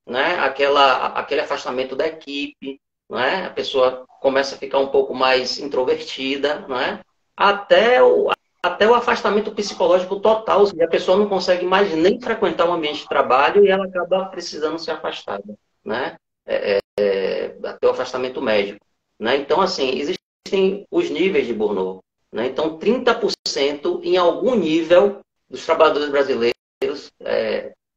afastamento da equipe, né? A pessoa começa a ficar um pouco mais introvertida, né? Até o afastamento psicológico total, ou seja, a pessoa não consegue mais nem frequentar o ambiente de trabalho e ela acaba precisando ser afastada, né? Até o afastamento médico, né? Então, assim, existem os níveis de burnout, né? Então, 30% em algum nível dos trabalhadores brasileiros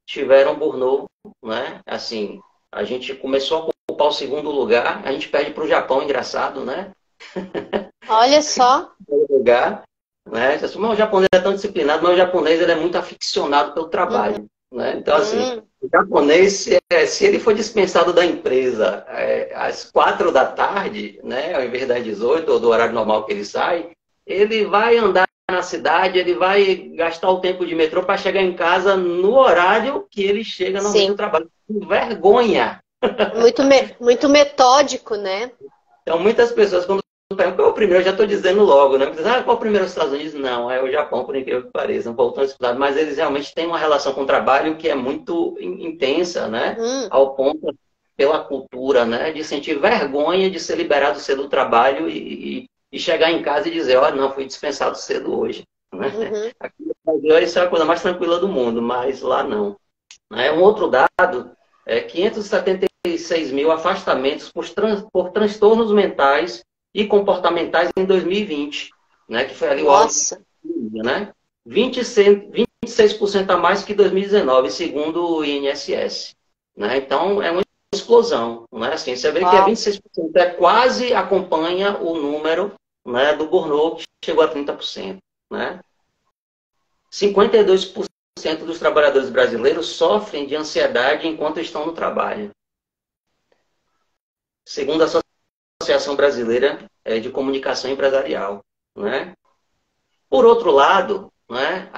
tiveram burnout, né? Assim, a gente começou a ocupar o segundo lugar, a gente perde para o Japão, engraçado, né? Olha só. Lugar, né? O japonês é tão disciplinado, mas o japonês ele é muito aficionado pelo trabalho, né? Então, assim, o japonês, se ele for dispensado da empresa às 4 da tarde, né, ao invés das 18 ou do horário normal que ele sai, ele vai andar na cidade, ele vai gastar o tempo de metrô para chegar em casa no horário que ele chega no meio do trabalho. Com vergonha! Muito metódico, né? Então, muitas pessoas, quando perguntam qual é o primeiro, eu já estou dizendo logo, né? Qual é o primeiro dos Estados Unidos? Não, é o Japão, por incrível que pareça, voltando a estudar. Mas eles realmente têm uma relação com o trabalho que é muito intensa, né? Ao ponto, pela cultura, né? De sentir vergonha de ser liberado cedo do trabalho e chegar em casa e dizer, olha, não, fui dispensado cedo hoje. Né? Aqui no Brasil, isso é a coisa mais tranquila do mundo, mas lá não. Um outro dado é 576 mil afastamentos por transtornos mentais e comportamentais em 2020, né? Que foi ali o auge, né? 26% a mais que 2019, segundo o INSS. Né? Então, é uma explosão. Né? Assim, você vê que 26% quase acompanha o número, né, do burnout, que chegou a 30%. Né? 52% dos trabalhadores brasileiros sofrem de ansiedade enquanto estão no trabalho. Segundo a Associação Brasileira de Comunicação Empresarial. Né? Por outro lado, né,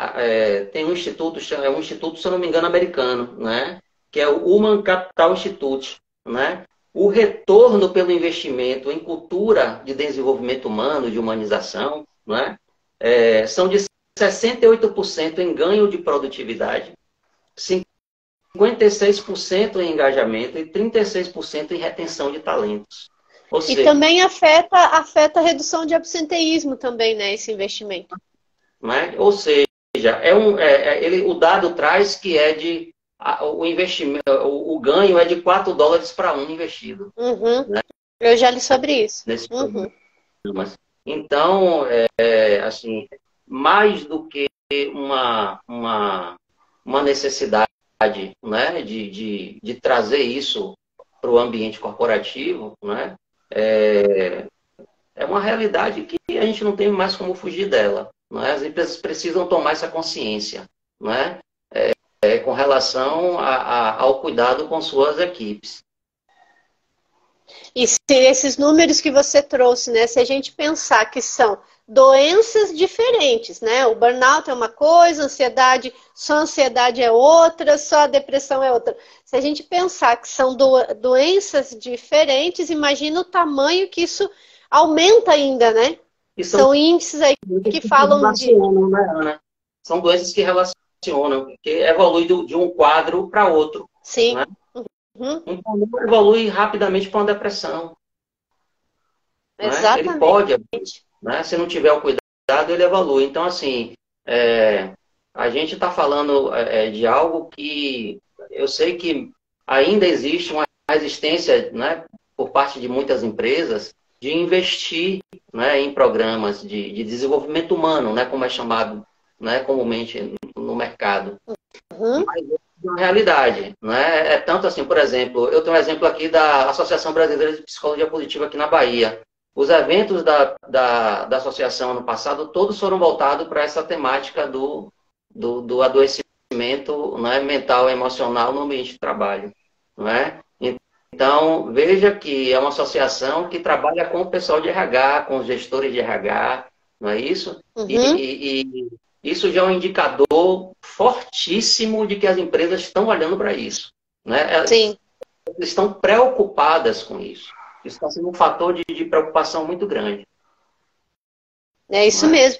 tem um instituto, se eu não me engano, americano, né, que é o Human Capital Institute. Né? O retorno pelo investimento em cultura de desenvolvimento humano, de humanização, né, são de 68% em ganho de produtividade, 56% em engajamento e 36% em retenção de talentos. Ou seja, também afeta a redução de absenteísmo também, né, esse investimento. Né? Ou seja, o dado traz que o investimento, o ganho é de $4 para um investido. Né? Eu já li sobre isso. Então, assim, mais do que uma necessidade, né, de trazer isso para o ambiente corporativo, né, é uma realidade que a gente não tem mais como fugir dela. Né? As empresas precisam tomar essa consciência, né, com relação ao cuidado com suas equipes. E se esses números que você trouxe, né, se a gente pensar que são doenças diferentes, né? O burnout é uma coisa, só a ansiedade é outra, só a depressão é outra. Se a gente pensar que são doenças diferentes, imagina o tamanho que isso aumenta ainda, né? São índices aí que falam de... Né, Ana? São doenças que relacionam, que evoluem de um quadro para outro. Sim. Né? Então, evolui rapidamente para uma depressão. Exatamente. Né? Ele pode, né? Se não tiver o cuidado, ele evolui. Então, assim, a gente está falando de algo que eu sei que ainda existe uma resistência, né, por parte de muitas empresas de investir, né, em programas de desenvolvimento humano, né, como é chamado, né, comumente no mercado. Mas é uma realidade. Né? É tanto assim, por exemplo, eu tenho um exemplo aqui da Associação Brasileira de Psicologia Positiva aqui na Bahia. Os eventos da associação ano passado, todos foram voltados para essa temática do adoecimento, né, mental e emocional no ambiente de trabalho. Não é? Então, veja que é uma associação que trabalha com o pessoal de RH, com os gestores de RH, não é isso? E isso já é um indicador fortíssimo de que as empresas estão olhando para isso. Né? Elas estão preocupadas com isso. Isso está sendo um fator de preocupação muito grande. É isso mesmo.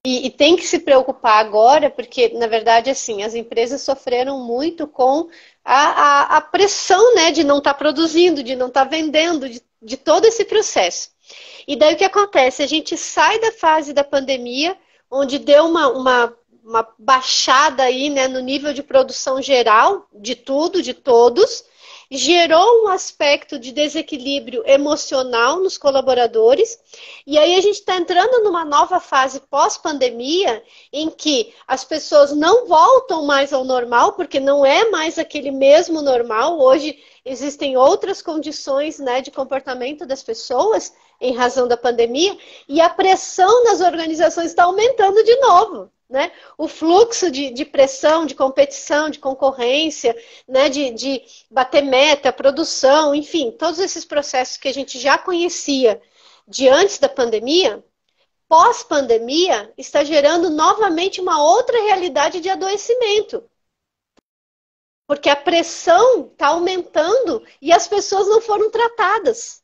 E tem que se preocupar agora, porque, na verdade, assim, as empresas sofreram muito com a pressão, né, de não estar produzindo, de não estar vendendo, de todo esse processo. E daí o que acontece? A gente sai da fase da pandemia, onde deu uma baixada aí, né, no nível de produção geral, de tudo, de todos, gerou um aspecto de desequilíbrio emocional nos colaboradores, e aí a gente está entrando numa nova fase pós-pandemia, em que as pessoas não voltam mais ao normal, porque não é mais aquele mesmo normal. Hoje existem outras condições, né, de comportamento das pessoas em razão da pandemia, e a pressão nas organizações está aumentando de novo. Né? O fluxo de pressão, de competição, de concorrência, né? de bater meta, produção, enfim, todos esses processos que a gente já conhecia de antes da pandemia, pós-pandemia, está gerando novamente uma outra realidade de adoecimento. Porque a pressão está aumentando e as pessoas não foram tratadas.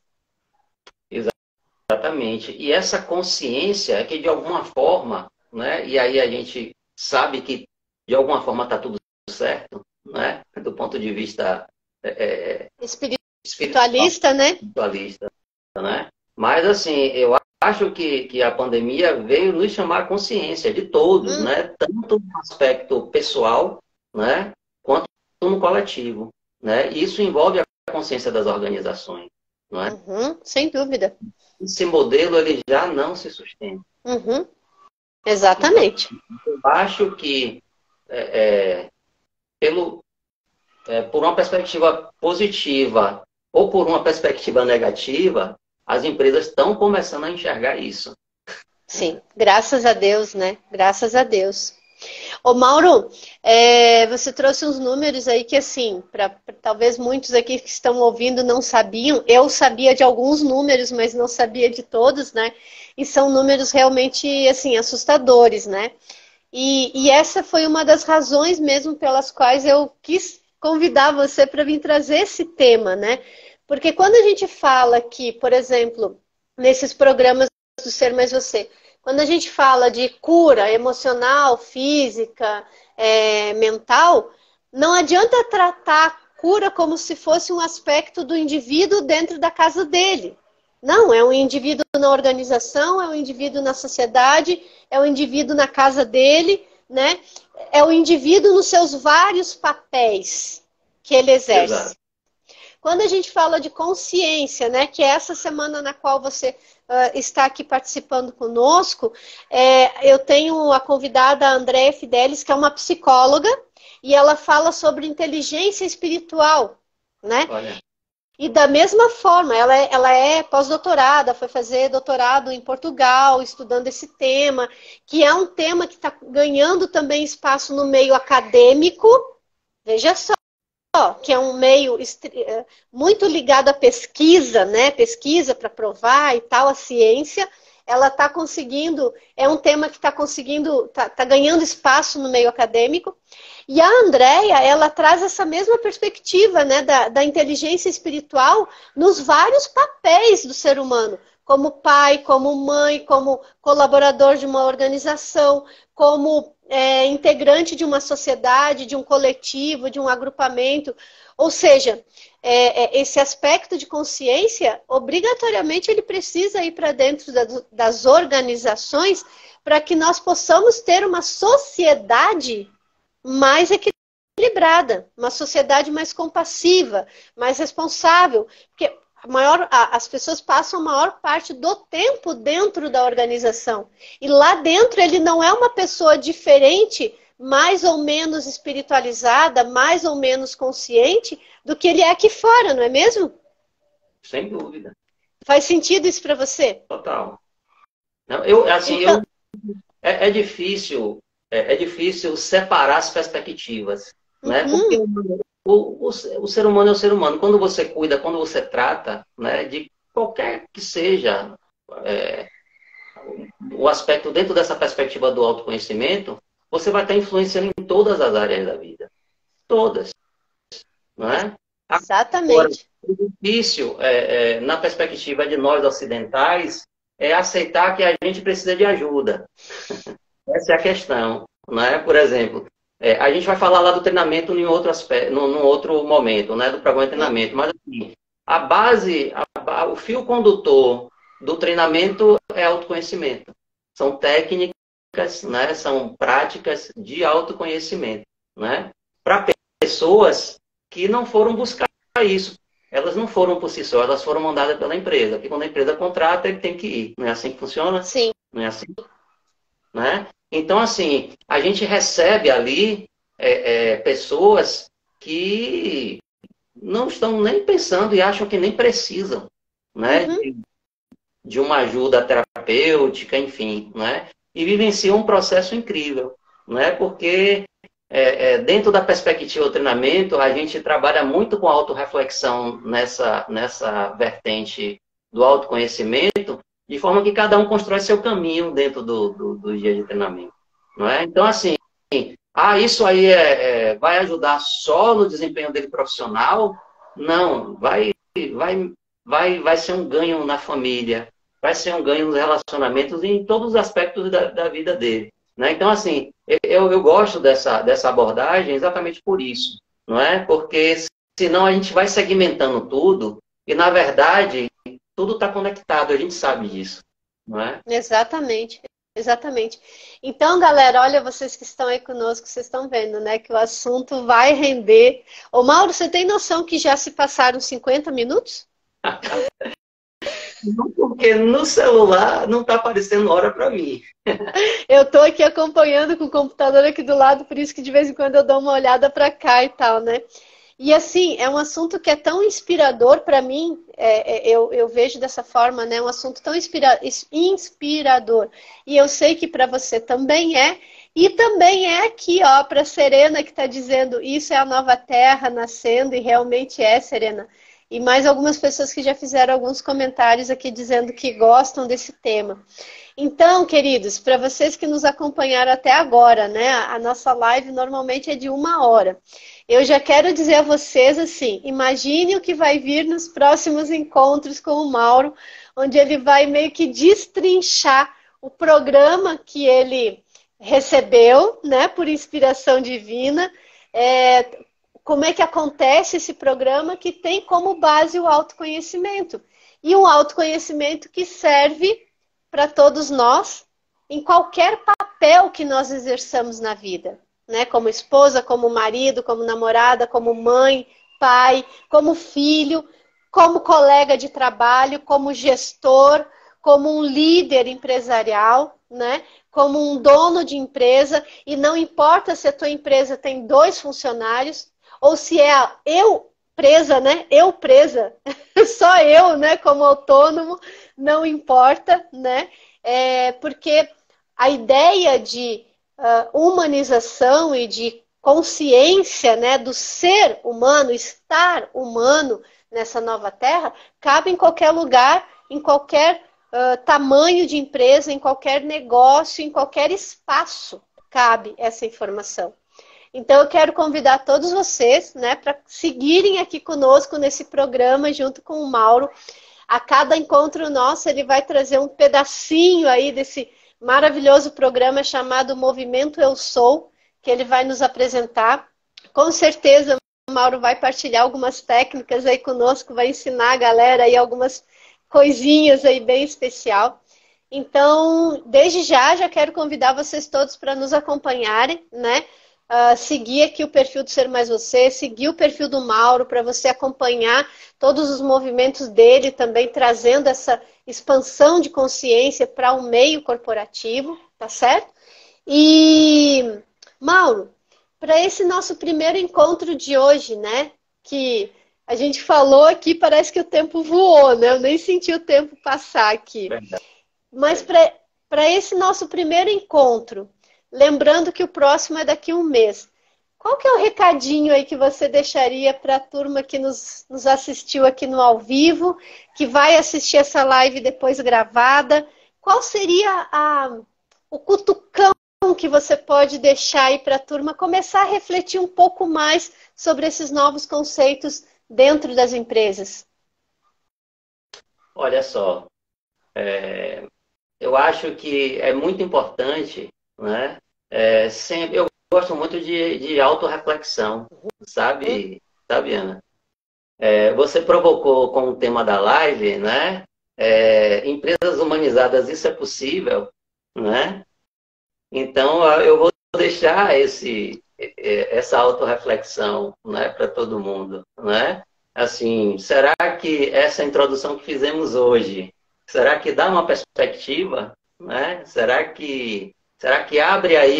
Exatamente. E essa consciência é que, de alguma forma, né? E aí a gente sabe que de alguma forma está tudo certo, né? Do ponto de vista espiritualista, né? Espiritualista, né? Mas assim, eu acho que a pandemia veio nos chamar a consciência de todos, né? Tanto no aspecto pessoal, né? Quanto no coletivo, né? Isso envolve a consciência das organizações, não é? Sem dúvida. Esse modelo ele já não se sustenta. Exatamente. Eu acho que, por uma perspectiva positiva ou por uma perspectiva negativa, as empresas estão começando a enxergar isso. Sim, graças a Deus, né? Graças a Deus. Ô Mauro, você trouxe uns números aí que, assim, talvez muitos aqui que estão ouvindo não sabiam. Eu sabia de alguns números, mas não sabia de todos, né? E são números realmente, assim, assustadores, né? E essa foi uma das razões mesmo pelas quais eu quis convidar você para vir trazer esse tema, né? Porque quando a gente fala que, por exemplo, nesses programas do Ser Mais Você, quando a gente fala de cura emocional, física, mental, não adianta tratar a cura como se fosse um aspecto do indivíduo dentro da casa dele. Não, é um indivíduo na organização, é um indivíduo na sociedade, é um indivíduo na casa dele, né? É o indivíduo nos seus vários papéis que ele exerce. Exato. Quando a gente fala de consciência, né, que é essa semana na qual você está aqui participando conosco, eu tenho a convidada a Andréia Fidelis, que é uma psicóloga, e ela fala sobre inteligência espiritual, né? Olha, E da mesma forma, ela é pós-doutorada, foi fazer doutorado em Portugal, estudando esse tema, que é um tema que está ganhando também espaço no meio acadêmico, veja só, que é um meio muito ligado à pesquisa, né? Pesquisa para provar e tal, a ciência, ela está conseguindo, é um tema que está conseguindo, está ganhando espaço no meio acadêmico. E a Andréia, ela traz essa mesma perspectiva, né, da inteligência espiritual nos vários papéis do ser humano, como pai, como mãe, como colaborador de uma organização, como integrante de uma sociedade, de um coletivo, de um agrupamento. Ou seja, esse aspecto de consciência, obrigatoriamente, ele precisa ir para dentro das organizações para que nós possamos ter uma sociedade mais equilibrada, uma sociedade mais compassiva, mais responsável, porque as pessoas passam a maior parte do tempo dentro da organização. E lá dentro ele não é uma pessoa diferente, mais ou menos espiritualizada, mais ou menos consciente do que ele é aqui fora, não é mesmo? sem dúvida. Faz sentido isso para você? Total. Não, Então, é difícil, é difícil separar as perspectivas, né? Porque o ser humano é o ser humano. Quando você cuida, quando você trata, né, de qualquer que seja o aspecto dentro dessa perspectiva do autoconhecimento, você vai estar influenciando em todas as áreas da vida. Todas, não é? Agora, exatamente. o difícil, na perspectiva de nós ocidentais, é aceitar que a gente precisa de ajuda. Essa é a questão, né? Por exemplo, a gente vai falar lá do treinamento em outro aspecto, num outro momento, né? Do programa de treinamento. Mas assim, a base, o fio condutor do treinamento é autoconhecimento. São técnicas, né? São práticas de autoconhecimento, né? Para pessoas que não foram buscar isso. Elas não foram por si só, elas foram mandadas pela empresa. Porque quando a empresa contrata, ele tem que ir. Não é assim que funciona? Sim. Não é assim? Né? Então, assim, a gente recebe ali pessoas que não estão nem pensando e acham que nem precisam, né? De uma ajuda terapêutica, enfim, né? E vivenciam um processo incrível, né? Porque dentro da perspectiva do treinamento, a gente trabalha muito com autorreflexão nessa vertente do autoconhecimento, de forma que cada um constrói seu caminho dentro do dia de treinamento. Não é? Então, assim, isso aí vai ajudar só no desempenho dele profissional? Não, vai ser um ganho na família, vai ser um ganho nos relacionamentos e em todos os aspectos da vida dele. Né? Então, assim, eu gosto dessa abordagem exatamente por isso. Não é? Porque senão a gente vai segmentando tudo e, na verdade, tudo está conectado, a gente sabe disso, não é? Exatamente, exatamente. Então, galera, olha, vocês que estão aí conosco, vocês estão vendo, né, que o assunto vai render. Ô, Mauro, você tem noção que já se passaram 50 minutos? Porque no celular não está aparecendo hora para mim. Eu tô aqui acompanhando com o computador aqui do lado, por isso que de vez em quando eu dou uma olhada para cá e tal, né? E assim, é um assunto que é tão inspirador para mim, eu vejo dessa forma, né? Um assunto tão inspirador. E eu sei que para você também é. E também é aqui, ó, para Serena que está dizendo, isso é a nova terra nascendo, e realmente é, Serena. E mais algumas pessoas que já fizeram alguns comentários aqui dizendo que gostam desse tema. Então, queridos, para vocês que nos acompanharam até agora, né? A nossa live normalmente é de 1 hora. Eu já quero dizer a vocês assim, imagine o que vai vir nos próximos encontros com o Mauro, onde ele vai meio que destrinchar o programa que ele recebeu, né, por inspiração divina, como é que acontece esse programa que tem como base o autoconhecimento. E um autoconhecimento que serve para todos nós, em qualquer papel que nós exerçamos na vida. Né? Como esposa, como marido, como namorada, como mãe, pai, como filho, como colega de trabalho, como gestor, como um líder empresarial, né? Como um dono de empresa, e não importa se a tua empresa tem 2 funcionários, ou se é eu presa, né? Eu presa, só eu, né? Como autônomo, não importa, né? Porque a ideia de humanização e de consciência, né, do ser humano, estar humano nessa nova terra, cabe em qualquer lugar, em qualquer tamanho de empresa, em qualquer negócio, em qualquer espaço, cabe essa informação. Então, eu quero convidar todos vocês, né, para seguirem aqui conosco nesse programa, junto com o Mauro. A cada encontro nosso, ele vai trazer um pedacinho aí desse maravilhoso programa chamado Movimento Eu Sou, que ele vai nos apresentar. Com certeza, o Mauro vai partilhar algumas técnicas aí conosco, vai ensinar a galera aí algumas coisinhas aí bem especial. Então, desde já quero convidar vocês todos para nos acompanharem, né? Seguir aqui o perfil do Ser Mais Você, seguir o perfil do Mauro para você acompanhar todos os movimentos dele, também trazendo essa expansão de consciência para o meio corporativo, tá certo? E, Mauro, para esse nosso primeiro encontro de hoje, né, que a gente falou aqui, parece que o tempo voou, né? Eu nem senti o tempo passar aqui. Mas para esse nosso primeiro encontro, lembrando que o próximo é daqui a um mês, qual que é o recadinho aí que você deixaria para a turma que nos assistiu aqui no ao vivo, que vai assistir essa live depois gravada? Qual seria o cutucão que você pode deixar aí para a turma começar a refletir um pouco mais sobre esses novos conceitos dentro das empresas? Olha só, eu acho que é muito importante, né? Sempre, eu gosto muito de autorreflexão, sabe, Ana? Você provocou com o tema da live, né? Empresas humanizadas, isso é possível, né? Então, eu vou deixar essa autorreflexão, né, para todo mundo, né? Assim, será que essa introdução que fizemos hoje, será que dá uma perspectiva, né? Será que abre aí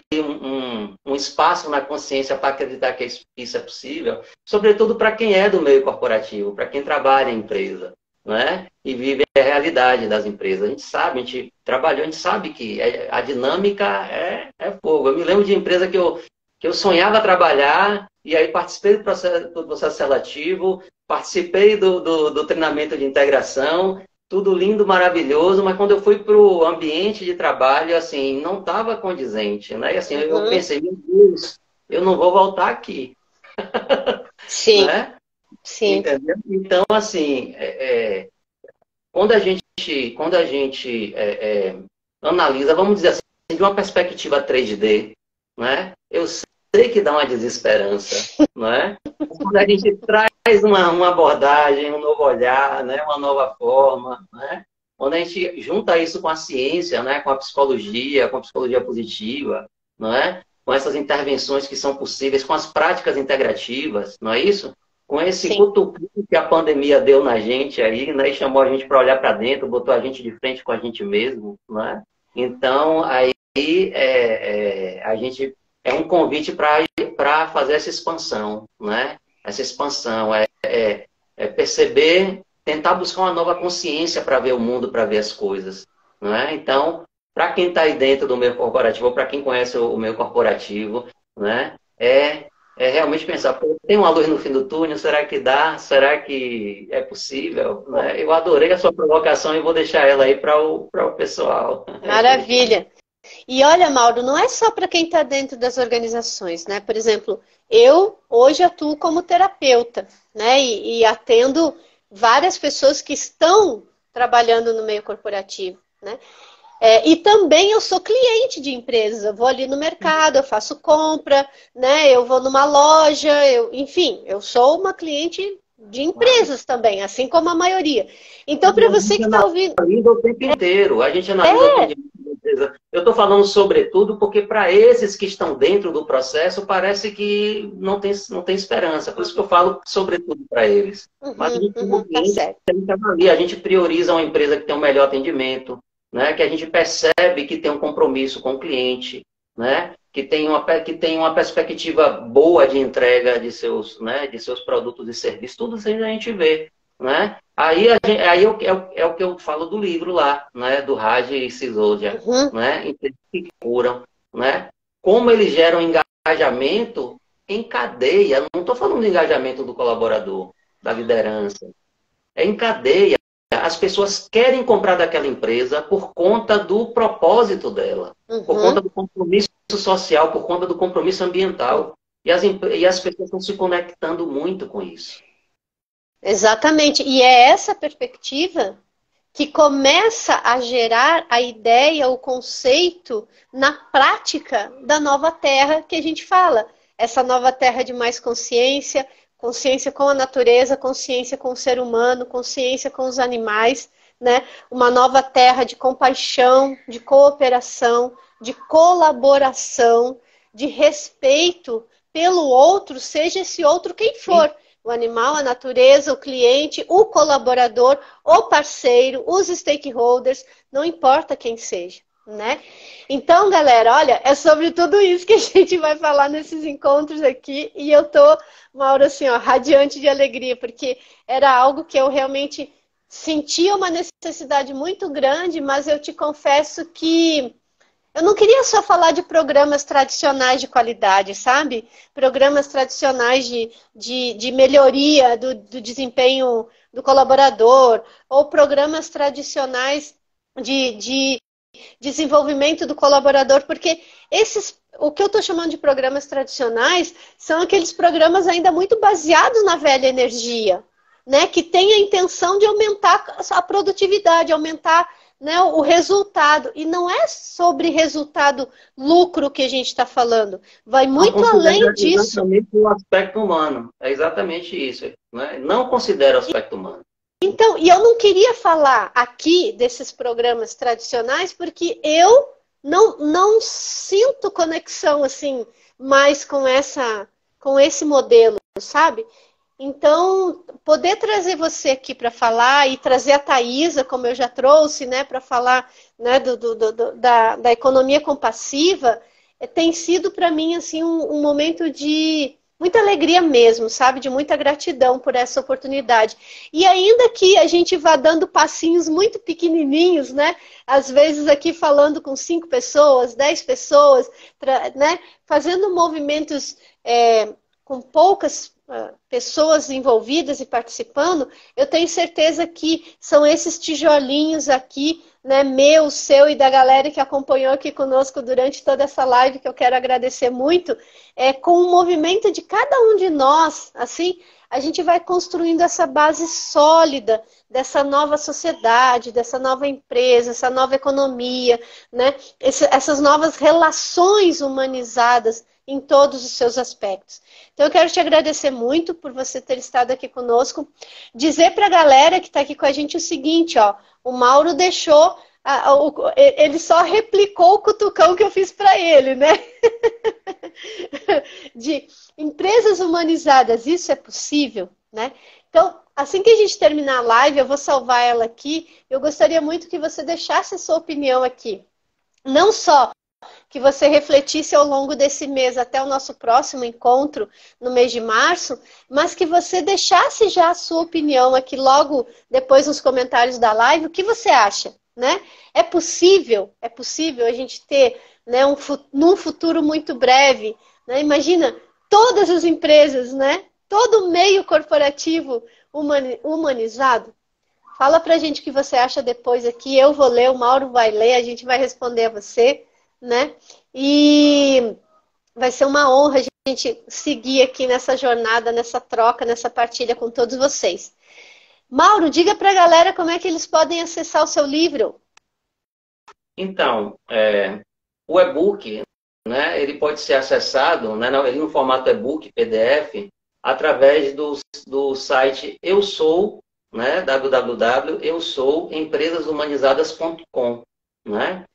um espaço na consciência para acreditar que isso é possível? Sobretudo para quem é do meio corporativo, para quem trabalha em empresa, né? E vive a realidade das empresas. A gente sabe, a gente trabalhou, a gente sabe que a dinâmica é fogo. Eu me lembro de empresa que eu sonhava trabalhar, e aí participei do processo seletivo, participei do treinamento de integração, tudo lindo, maravilhoso, mas quando eu fui para o ambiente de trabalho, assim, não estava condizente, né? E assim, eu pensei, meu Deus, eu não vou voltar aqui. Sim, né? sim. Entendeu? Então, assim, quando a gente analisa, vamos dizer assim, de uma perspectiva 3D, né? Eu sei que dá uma desesperança, né? Quando a gente traz uma abordagem, um novo olhar, né? Uma nova forma, né? Quando a gente junta isso com a ciência, né? Com a psicologia positiva, não é? Com essas intervenções que são possíveis, com as práticas integrativas, não é isso? Com esse cutucão que a pandemia deu na gente aí, né? E chamou a gente para olhar para dentro, botou a gente de frente com a gente mesmo, né? Então, aí a gente é um convite para fazer essa expansão, né? Essa expansão é perceber, tentar buscar uma nova consciência para ver o mundo, para ver as coisas, né? Então, para quem está aí dentro do meio corporativo, ou para quem conhece o meio corporativo, né? Realmente pensar, pô, tem uma luz no fim do túnel, será que dá? Será que é possível? Né? Eu adorei a sua provocação e vou deixar ela aí para o pessoal. Maravilha. E olha, Mauro, não é só para quem está dentro das organizações, né? Por exemplo, eu hoje atuo como terapeuta, né? E atendo várias pessoas que estão trabalhando no meio corporativo, né? E também eu sou cliente de empresas, eu vou ali no mercado, eu faço compra, né? Eu vou numa loja, enfim, eu sou uma cliente de empresas também, assim como a maioria. Então, para você que está ouvindo... A gente analisa o tempo inteiro, a gente analisa o tempo inteiro. certeza. Eu estou falando sobretudo porque para esses que estão dentro do processo parece que não tem esperança. Por isso que eu falo sobretudo para eles. Mas a gente, como Tá cliente, certo. a gente avalia, a gente prioriza uma empresa que tem um melhor atendimento, né? Que a gente percebe que tem um compromisso com o cliente, né? Que tem uma perspectiva boa de entrega de seus produtos e serviços. Tudo isso a gente vê. Né? É o que eu falo do livro lá, né? Do Raj e Sisodia, Uhum. né? Empresas que curam, né? Como eles geram engajamento em cadeia. Não estou falando de engajamento do colaborador, da liderança. É em cadeia. As pessoas querem comprar daquela empresa por conta do propósito dela, por Uhum. conta do compromisso social, por conta do compromisso ambiental. E as pessoas estão se conectando muito com isso. Exatamente. E é essa perspectiva que começa a gerar a ideia, o conceito na prática da nova terra que a gente fala. Essa nova terra de mais consciência, consciência com a natureza, consciência com o ser humano, consciência com os animais, né? Uma nova terra de compaixão, de cooperação, de colaboração, de respeito pelo outro, seja esse outro quem for. O animal, a natureza, o cliente, o colaborador, o parceiro, os stakeholders, não importa quem seja, né? Então, galera, olha, é sobre tudo isso que a gente vai falar nesses encontros aqui e eu tô, Mauro, assim, ó, radiante de alegria, porque era algo que eu realmente sentia uma necessidade muito grande, mas eu te confesso que eu não queria só falar de programas tradicionais de qualidade, sabe? Programas tradicionais de melhoria do desempenho do colaborador, ou programas tradicionais de desenvolvimento do colaborador, porque o que eu estou chamando de programas tradicionais são aqueles programas ainda muito baseados na velha energia, né? Que tem a intenção de aumentar a produtividade, aumentar, né, o resultado. E não é sobre resultado, lucro que a gente está falando. Vai Não muito além considera disso. exatamente o aspecto humano. É exatamente isso. Né? Não considera o aspecto humano. Então, e eu não queria falar aqui desses programas tradicionais porque eu não sinto conexão assim mais com esse modelo, sabe? Então, poder trazer você aqui para falar e trazer a Thaisa, como eu já trouxe, né, para falar, né, da economia compassiva, tem sido para mim assim um momento de muita alegria mesmo, sabe? De muita gratidão por essa oportunidade. E ainda que a gente vá dando passinhos muito pequenininhos, né? Às vezes aqui falando com 5 pessoas, 10 pessoas, né? Fazendo movimentos com poucas pessoas envolvidas e participando, eu tenho certeza que são esses tijolinhos aqui, né, meu, seu e da galera que acompanhou aqui conosco durante toda essa live, que eu quero agradecer muito, com o movimento de cada um de nós, assim, a gente vai construindo essa base sólida dessa nova sociedade, dessa nova empresa, essa nova economia, né, essas novas relações humanizadas em todos os seus aspectos. Então, eu quero te agradecer muito por você ter estado aqui conosco. Dizer para a galera que está aqui com a gente o seguinte, ó, o Mauro deixou, ele só replicou o cutucão que eu fiz para ele, né? De empresas humanizadas, isso é possível, né? Então, assim que a gente terminar a live, eu vou salvar ela aqui. Eu gostaria muito que você deixasse a sua opinião aqui. Não só que você refletisse ao longo desse mês até o nosso próximo encontro no mês de março, mas que você deixasse já a sua opinião aqui logo depois nos comentários da live, o que você acha, né? É possível a gente ter, né, num futuro muito breve, né? Imagina todas as empresas, né? Todo o meio corporativo humanizado. Fala pra gente o que você acha depois aqui, eu vou ler, o Mauro vai ler, a gente vai responder a você, né? E vai ser uma honra a gente seguir aqui nessa jornada, nessa troca, nessa partilha com todos vocês. Mauro, diga para a galera como é que eles podem acessar o seu livro. Então, o e-book, né, ele pode ser acessado, né, ele no formato e-book, PDF, através do site Eu Sou, né, www.eusouempresashumanizadas.com, né?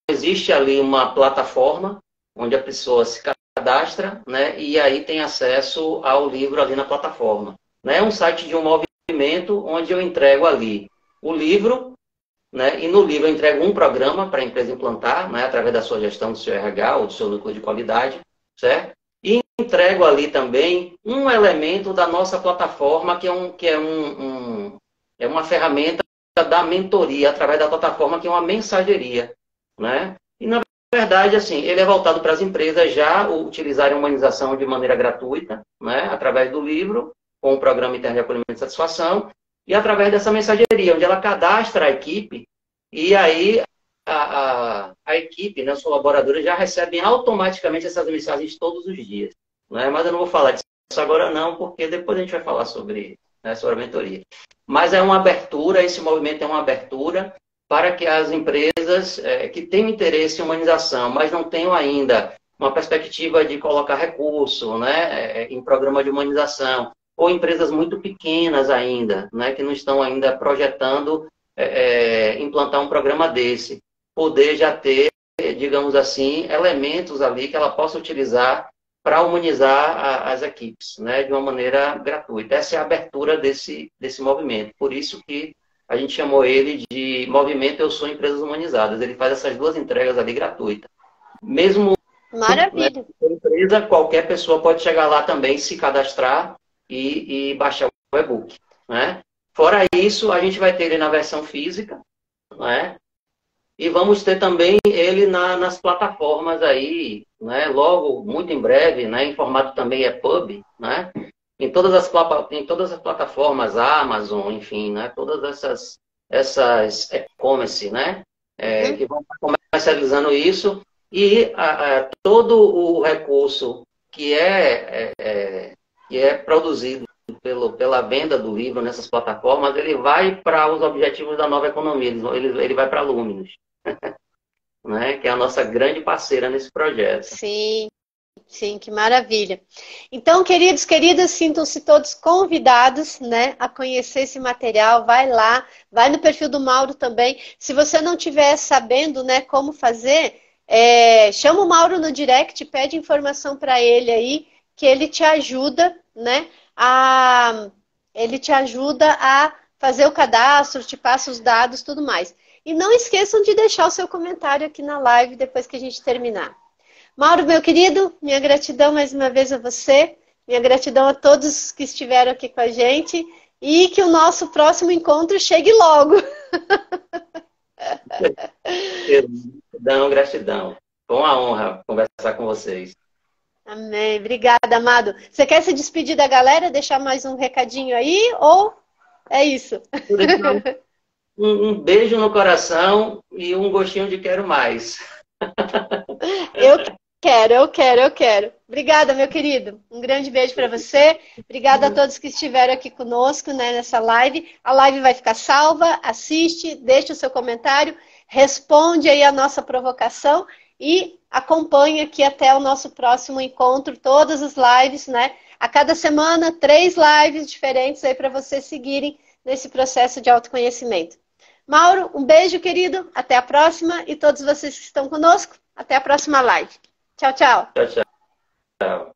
existe ali uma plataforma onde a pessoa se cadastra, né, e aí tem acesso ao livro ali na plataforma. Né? É um site de um movimento onde eu entrego ali o livro, né, e no livro eu entrego um programa para a empresa implantar, né, através da sua gestão do seu RH ou do seu núcleo de qualidade, certo? E entrego ali também um elemento da nossa plataforma, é uma ferramenta da mentoria, através da plataforma, que é uma mensageria. Né? E, na verdade, assim, ele é voltado para as empresas já utilizarem a humanização de maneira gratuita, né, através do livro, com o programa interno de acolhimento e satisfação, e através dessa mensageria, onde ela cadastra a equipe, e aí a equipe, né, os colaboradores, já recebem automaticamente essas mensagens todos os dias. Né? Mas eu não vou falar disso agora não, porque depois a gente vai falar sobre, né, sobre a mentoria. Mas é uma abertura, esse movimento é uma abertura para que as empresas que têm interesse em humanização, mas não tenham ainda uma perspectiva de colocar recurso, né, em programa de humanização, ou empresas muito pequenas ainda, né, que não estão ainda projetando implantar um programa desse, poder já ter, digamos assim, elementos ali que ela possa utilizar para humanizar as equipes, né, de uma maneira gratuita. Essa é a abertura desse movimento. Por isso que a gente chamou ele de Movimento Eu Sou Empresas Humanizadas. Ele faz essas duas entregas ali gratuitas. Mesmo, Maravilha. né, empresa, qualquer pessoa pode chegar lá também, se cadastrar e baixar o e-book. Né? Fora isso, a gente vai ter ele na versão física, né? E vamos ter também ele nas plataformas aí, né? Logo, muito em breve, né? Em formato também EPUB, né? Em todas as plataformas, Amazon, enfim, né? Todas essas e-commerce, né? Que vão estar comercializando isso. E todo o recurso que é produzido pela venda do livro nessas plataformas, ele vai para os objetivos da nova economia, ele vai para a Luminus, né? Que é a nossa grande parceira nesse projeto. Sim. Sim, que maravilha. Então, queridos, queridas, sintam-se todos convidados, né, a conhecer esse material. Vai lá, vai no perfil do Mauro também. Se você não estiver sabendo, né, como fazer, chama o Mauro no direct, pede informação para ele aí, que ele te ajuda, né, ele te ajuda a fazer o cadastro, te passa os dados, tudo mais. E não esqueçam de deixar o seu comentário aqui na live depois que a gente terminar. Mauro, meu querido, minha gratidão mais uma vez a você, minha gratidão a todos que estiveram aqui com a gente e que o nosso próximo encontro chegue logo. Gratidão, gratidão. Foi uma honra conversar com vocês. Amém. Obrigada, amado. Você quer se despedir da galera, deixar mais um recadinho aí ou é isso? Um beijo no coração e um gostinho de quero mais. Eu quero. Obrigada, meu querido. Um grande beijo para você. Obrigada a todos que estiveram aqui conosco, né, nessa live. A live vai ficar salva. Assiste, deixa o seu comentário, responde aí a nossa provocação e acompanhe aqui até o nosso próximo encontro, todas as lives, né? A cada semana, 3 lives diferentes aí para vocês seguirem nesse processo de autoconhecimento. Mauro, um beijo, querido. Até a próxima. E todos vocês que estão conosco, até a próxima live. Tchau, tchau. Tchau, tchau.